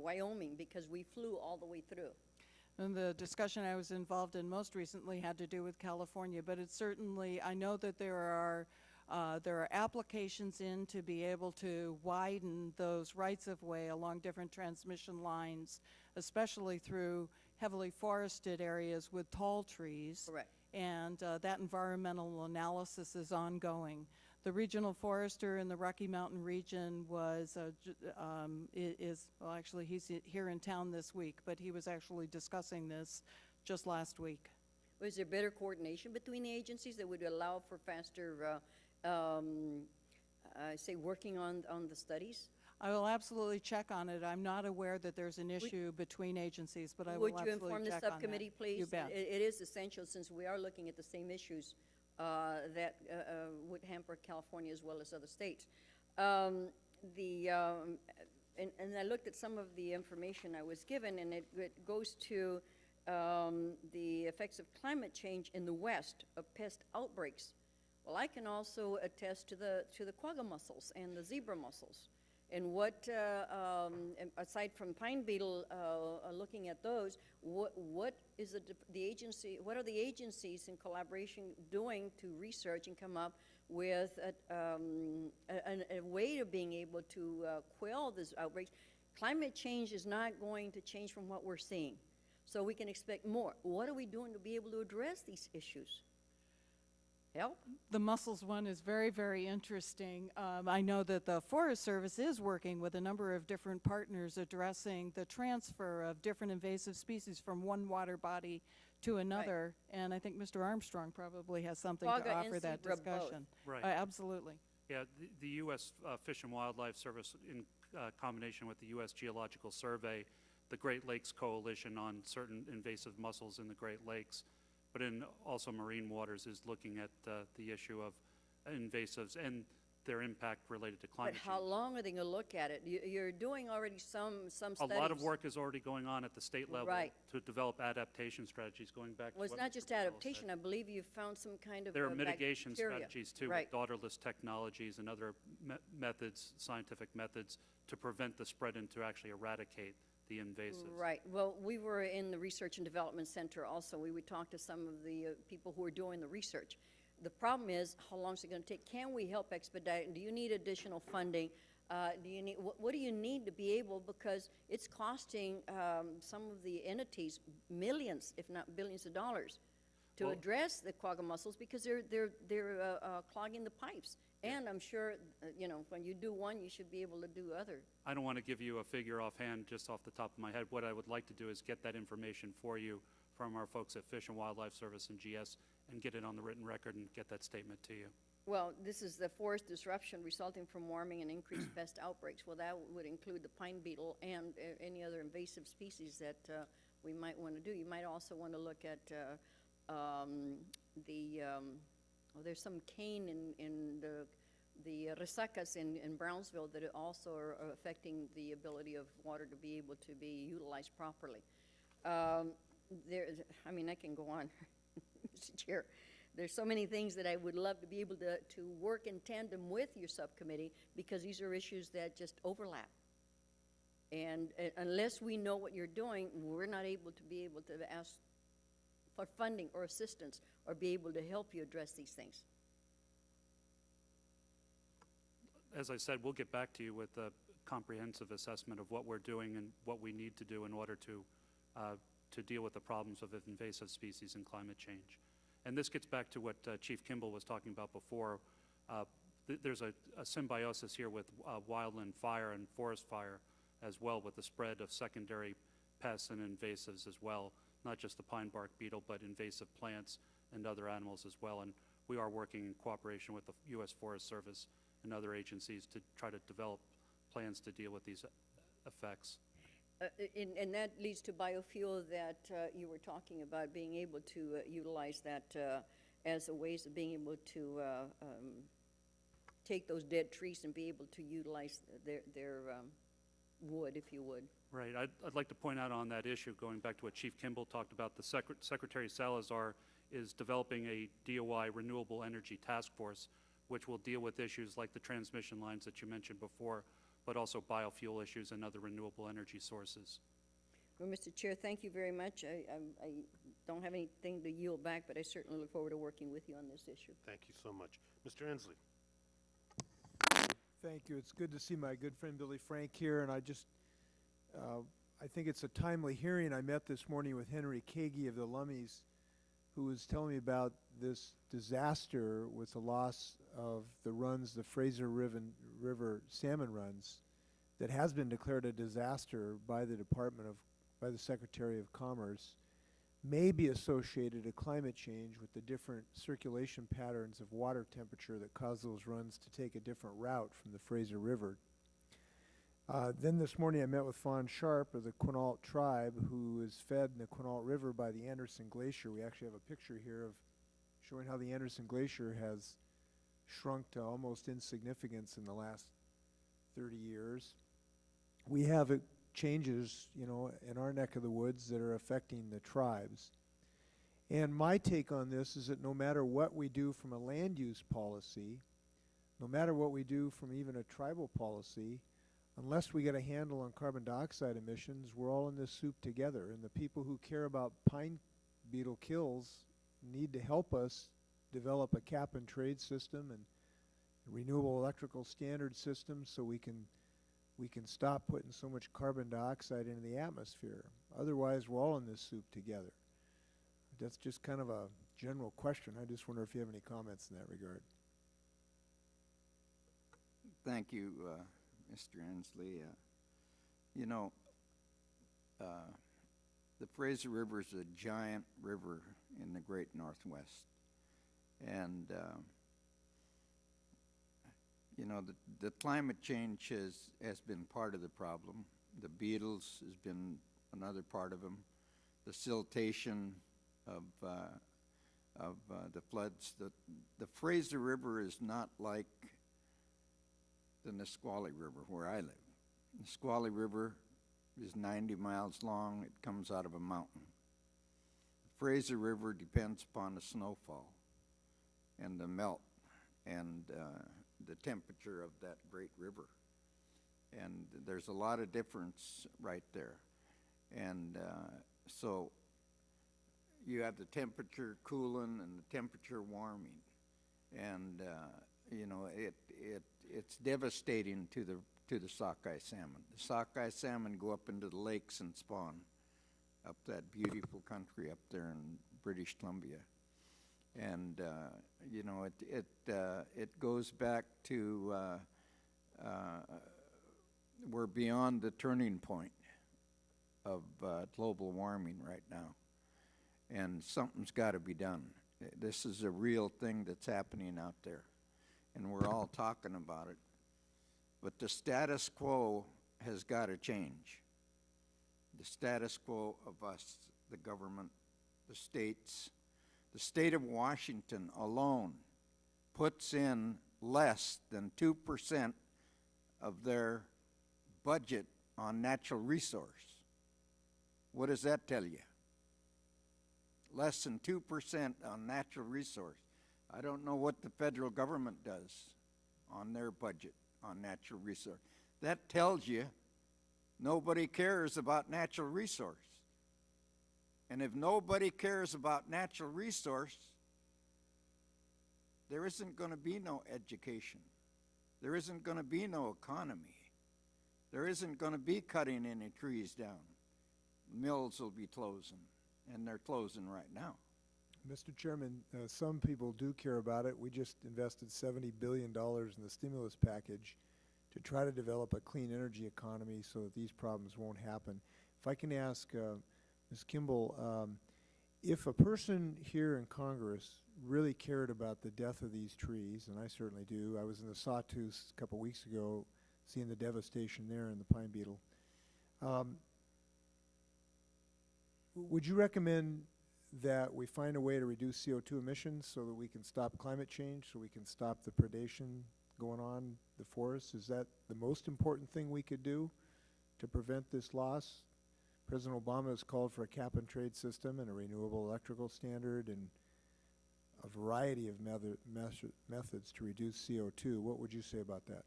Wyoming, because we flew all the way through. And the discussion I was involved in most recently had to do with California, but it's certainly, I know that there are applications in to be able to widen those rights-of-way along different transmission lines, especially through heavily forested areas with tall trees. Correct. And that environmental analysis is ongoing. The regional forester in the Rocky Mountain region was, well, actually, he's here in town this week, but he was actually discussing this just last week. Was there better coordination between the agencies that would allow for faster, say, working on the studies? I will absolutely check on it. I'm not aware that there's an issue between agencies, but I will Would you absolutely inform the check on that. subcommittee, please? You bet. It is essential, since we are looking at the same issues that would hamper California as well as other states. And I looked at some of the information I was given, and it goes to the effects of climate change in the West of pest outbreaks. Well, I can also attest to the quagga mussels and the zebra mussels. And what, aside from pine beetle, looking at those, what is the agency? What are the agencies in collaboration doing to research and come up with a way of being able to quell these outbreaks? Climate change is not going to change from what we're seeing, so we can expect more. What are we doing to be able to address these issues? Help? The mussels one is very, very interesting. I know that the Forest Service is working with a number of different partners addressing the transfer of different invasive species from one water body to another, right. And I think Mr. Armstrong probably has something to offer that discussion. Right. Absolutely. Yeah, the U.S. Fish and Wildlife Service, in combination with the U.S. Geological Survey, the Great Lakes Coalition on certain invasive mussels in the Great Lakes, but in also marine waters, is looking at the issue of invasives and their impact related to climate change. But how long are they going to look at it? You're doing already some studies. A lot of work is already going on at the state level, right, to develop adaptation strategies, going back to well, it's not just adaptation. I believe you found some kind of there are mitigation bacteria. strategies too, right, with daughterless technologies and other methods, scientific methods, to prevent the spread and to actually eradicate the invasives. Right. Well, we were in the Research and Development Center also. We would talk to some of the people who are doing the research. The problem is, how long is it going to take? Can we help expedite it? Do you need additional funding? Do you need, what do you need to be able, because it's costing some of the entities millions, if not billions of dollars to address the quagga mussels, because they're clogging the pipes. And I'm sure, you know, when you do one, you should be able to do other. I don't want to give you a figure offhand just off the top of my head. What I would like to do is get that information for you from our folks at Fish and Wildlife Service and GS and get it on the written record and get that statement to you. Well, this is the forest disruption resulting from warming and increased pest outbreaks. Well, that would include the pine beetle and any other invasive species that we might want to do. You might also want to look at there's some cane in the resacas in Brownsville that also are affecting the ability of water to be able to be utilized properly. I mean, I can go on, Mr. Chair. There's so many things that I would love to be able to work in tandem with your subcommittee, because these are issues that just overlap. And unless we know what you're doing, we're not able to ask for funding or assistance or be able to help you address these things. As I said, we'll get back to you with a comprehensive assessment of what we're doing and what we need to do in order to deal with the problems of invasive species and climate change. And this gets back to what Chief Kimbell was talking about before. There's a symbiosis here with wildland fire and forest fire as well, with the spread of secondary pests and invasives as well, not just the pine bark beetle, but invasive plants and other animals as well. And we are working in cooperation with the U.S. Forest Service and other agencies to try to develop plans to deal with these effects. And that leads to biofuel that you were talking about, being able to utilize that as a ways of being able to take those dead trees and be able to utilize their would, if you would. Right. I'd like to point out on that issue, going back to what Chief Kimbell talked about, the Secretary Salazar is developing a DOI renewable energy task force, which will deal with issues like the transmission lines that you mentioned before, but also biofuel issues and other renewable energy sources. Well, Mr. Chair, thank you very much. I don't have anything to yield back, but I certainly look forward to working with you on this issue. Thank you so much. Mr. Inslee. Thank you. It's good to see my good friend Billy Frank here, and I think it's a timely hearing. I met this morning with Henry Kagi of the Lummies, who was telling me about this disaster with the loss of the runs, the Fraser River salmon runs, that has been declared a disaster by the by the Secretary of Commerce, may be associated to climate change with the different circulation patterns of water temperature that cause those runs to take a different route from the Fraser River. Then this morning I met with Fawn Sharp of the Quinault tribe, who is fed in the Quinault River by the Anderson Glacier. We actually have a picture here of showing how the Anderson Glacier has shrunk to almost insignificance in the last 30 years. We have changes, in our neck of the woods that are affecting the tribes. And my take on this is that no matter what we do from a land use policy, no matter what we do from even a tribal policy, unless we get a handle on carbon dioxide emissions, we're all in this soup together. And the people who care about pine beetle kills need to help us develop a cap and trade system and a renewable electrical standard system so we can stop putting so much carbon dioxide into the atmosphere. Otherwise, we're all in this soup together. That's just kind of a general question. I just wonder if you have any comments in that regard. Thank you, Mr. Inslee. The Fraser River is a giant river in the Great Northwest. And, the climate change has been part of the problem. The beetles has been another part of them. The siltation of the floods. The Fraser River is not like the Nisqually River where I live. The Nisqually River is 90 miles long. It comes out of a mountain. The Fraser River depends upon the snowfall and the melt and the temperature of that great river. And there's a lot of difference right there. And so you have the temperature cooling and the temperature warming. And, it's devastating to the sockeye salmon. The sockeye salmon go up into the lakes and spawn up that beautiful country up there in British Columbia. And, it goes back to we're beyond the turning point of global warming right now. And something's got to be done. This is a real thing that's happening out there. And we're all talking about it. But the status quo has got to change. The status quo of us, the government, the states. The state of Washington alone puts in less than 2% of their budget on natural resource. What does that tell you? Less than 2% on natural resource. I don't know what the federal government does on their budget on natural resource. That tells you nobody cares about natural resource. And if nobody cares about natural resource, there isn't going to be no education. There isn't going to be no economy. There isn't going to be cutting any trees down. Mills will be closing, and they're closing right now. Mr. Chairman, some people do care about it. We just invested $70 billion in the stimulus package to try to develop a clean energy economy so that these problems won't happen. If I can ask Ms. Kimbell, if a person here in Congress really cared about the death of these trees, and I certainly do, I was in the Sawtooth a couple weeks ago seeing the devastation there in the pine beetle, would you recommend that we find a way to reduce CO2 emissions so that we can stop climate change, so we can stop the predation going on the forests? Is that the most important thing we could do to prevent this loss? President Obama has called for a cap-and-trade system and a renewable electrical standard and a variety of methods to reduce CO2. What would you say about that?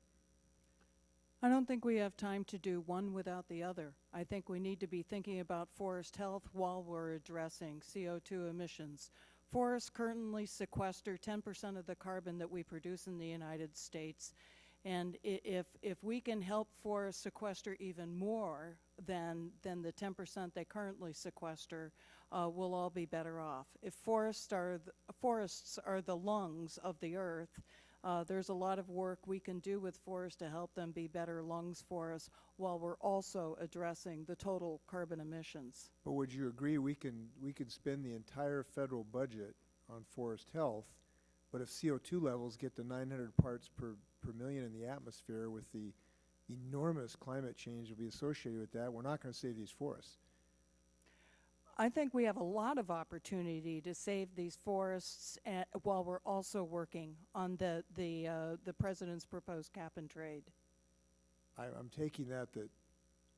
I don't think we have time to do one without the other. I think we need to be thinking about forest health while we're addressing CO2 emissions. Forests currently sequester 10% of the carbon that we produce in the United States. And if we can help forests sequester even more than the 10% they currently sequester, we'll all be better off. If forests are the lungs of the earth, there's a lot of work we can do with forests to help them be better lungs for us while we're also addressing the total carbon emissions. But would you agree we can spend the entire federal budget on forest health, but if CO2 levels get to 900 parts per million in the atmosphere with the enormous climate change that will be associated with that, we're not going to save these forests? I think we have a lot of opportunity to save these forests while we're also working on the President's proposed cap and trade. I'm taking that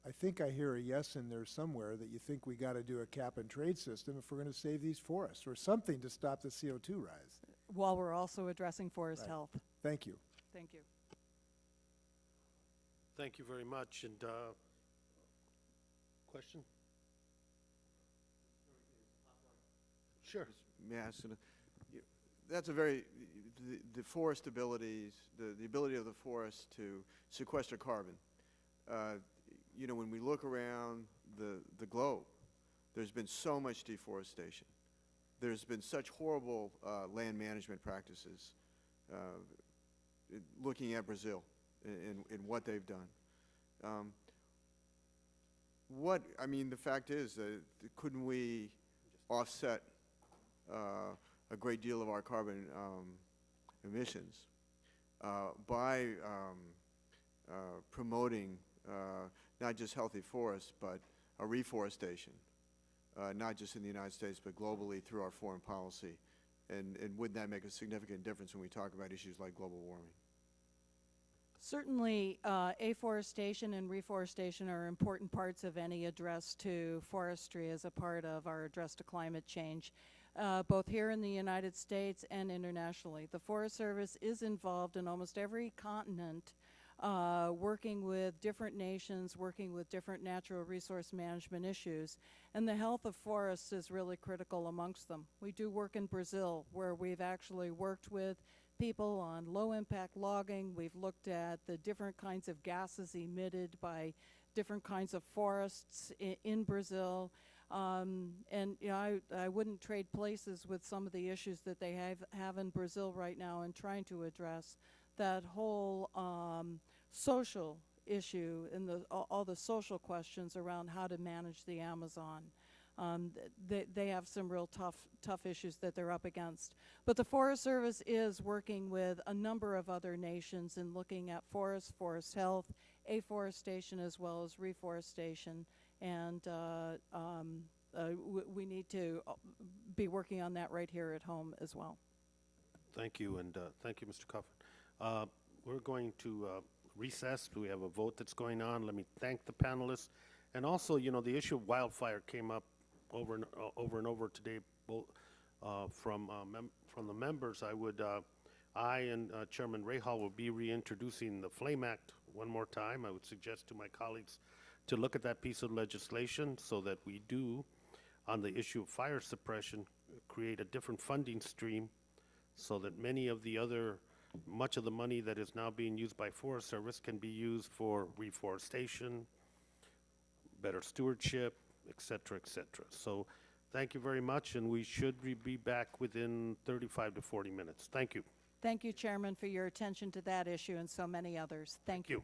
I think I hear a yes in there somewhere that you think we got to do a cap and trade system if we're going to save these forests or something to stop the CO2 rise. While we're also addressing forest health. Thank you. Thank you. Thank you very much. And question? Sure. May I ask, that's a very, the forest abilities, the ability of the forest to sequester carbon. You know, when we look around the globe, there's been so much deforestation. There's been such horrible land management practices. Looking at Brazil and what they've done. I mean, the fact is that couldn't we offset a great deal of our carbon emissions by promoting not just healthy forests, but a reforestation, not just in the United States, but globally through our foreign policy. And wouldn't that make a significant difference when we talk about issues like global warming? Certainly, afforestation and reforestation are important parts of any address to forestry as a part of our address to climate change, both here in the United States and internationally. The Forest Service is involved in almost every continent, working with different nations, working with different natural resource management issues, and the health of forests is really critical amongst them. We do work in Brazil, where we've actually worked with people on low-impact logging. We've looked at the different kinds of gases emitted by different kinds of forests in Brazil. And you know, I wouldn't trade places with some of the issues that they have in Brazil right now in trying to address that whole social issue and all the social questions around how to manage the Amazon. They have some real tough issues that they're up against. But the Forest Service is working with a number of other nations in looking at forests, forest health, afforestation, as well as reforestation. And we need to be working on that right here at home as well. Thank you, and thank you, Mr. Coffin. We're going to recess. We have a vote that's going on. Let me thank the panelists. And also, you know, the issue of wildfire came up over and over today, both from the members. I and Chairman Rahal will be reintroducing the Flame Act one more time. I would suggest to my colleagues to look at that piece of legislation so that we do, on the issue of fire suppression, create a different funding stream so that much of the money that is now being used by Forest Service can be used for reforestation, better stewardship, et cetera, et cetera. So thank you very much, and we should be back within 35 to 40 minutes. Thank you. Thank you, Chairman, for your attention to that issue and so many others. Thank you.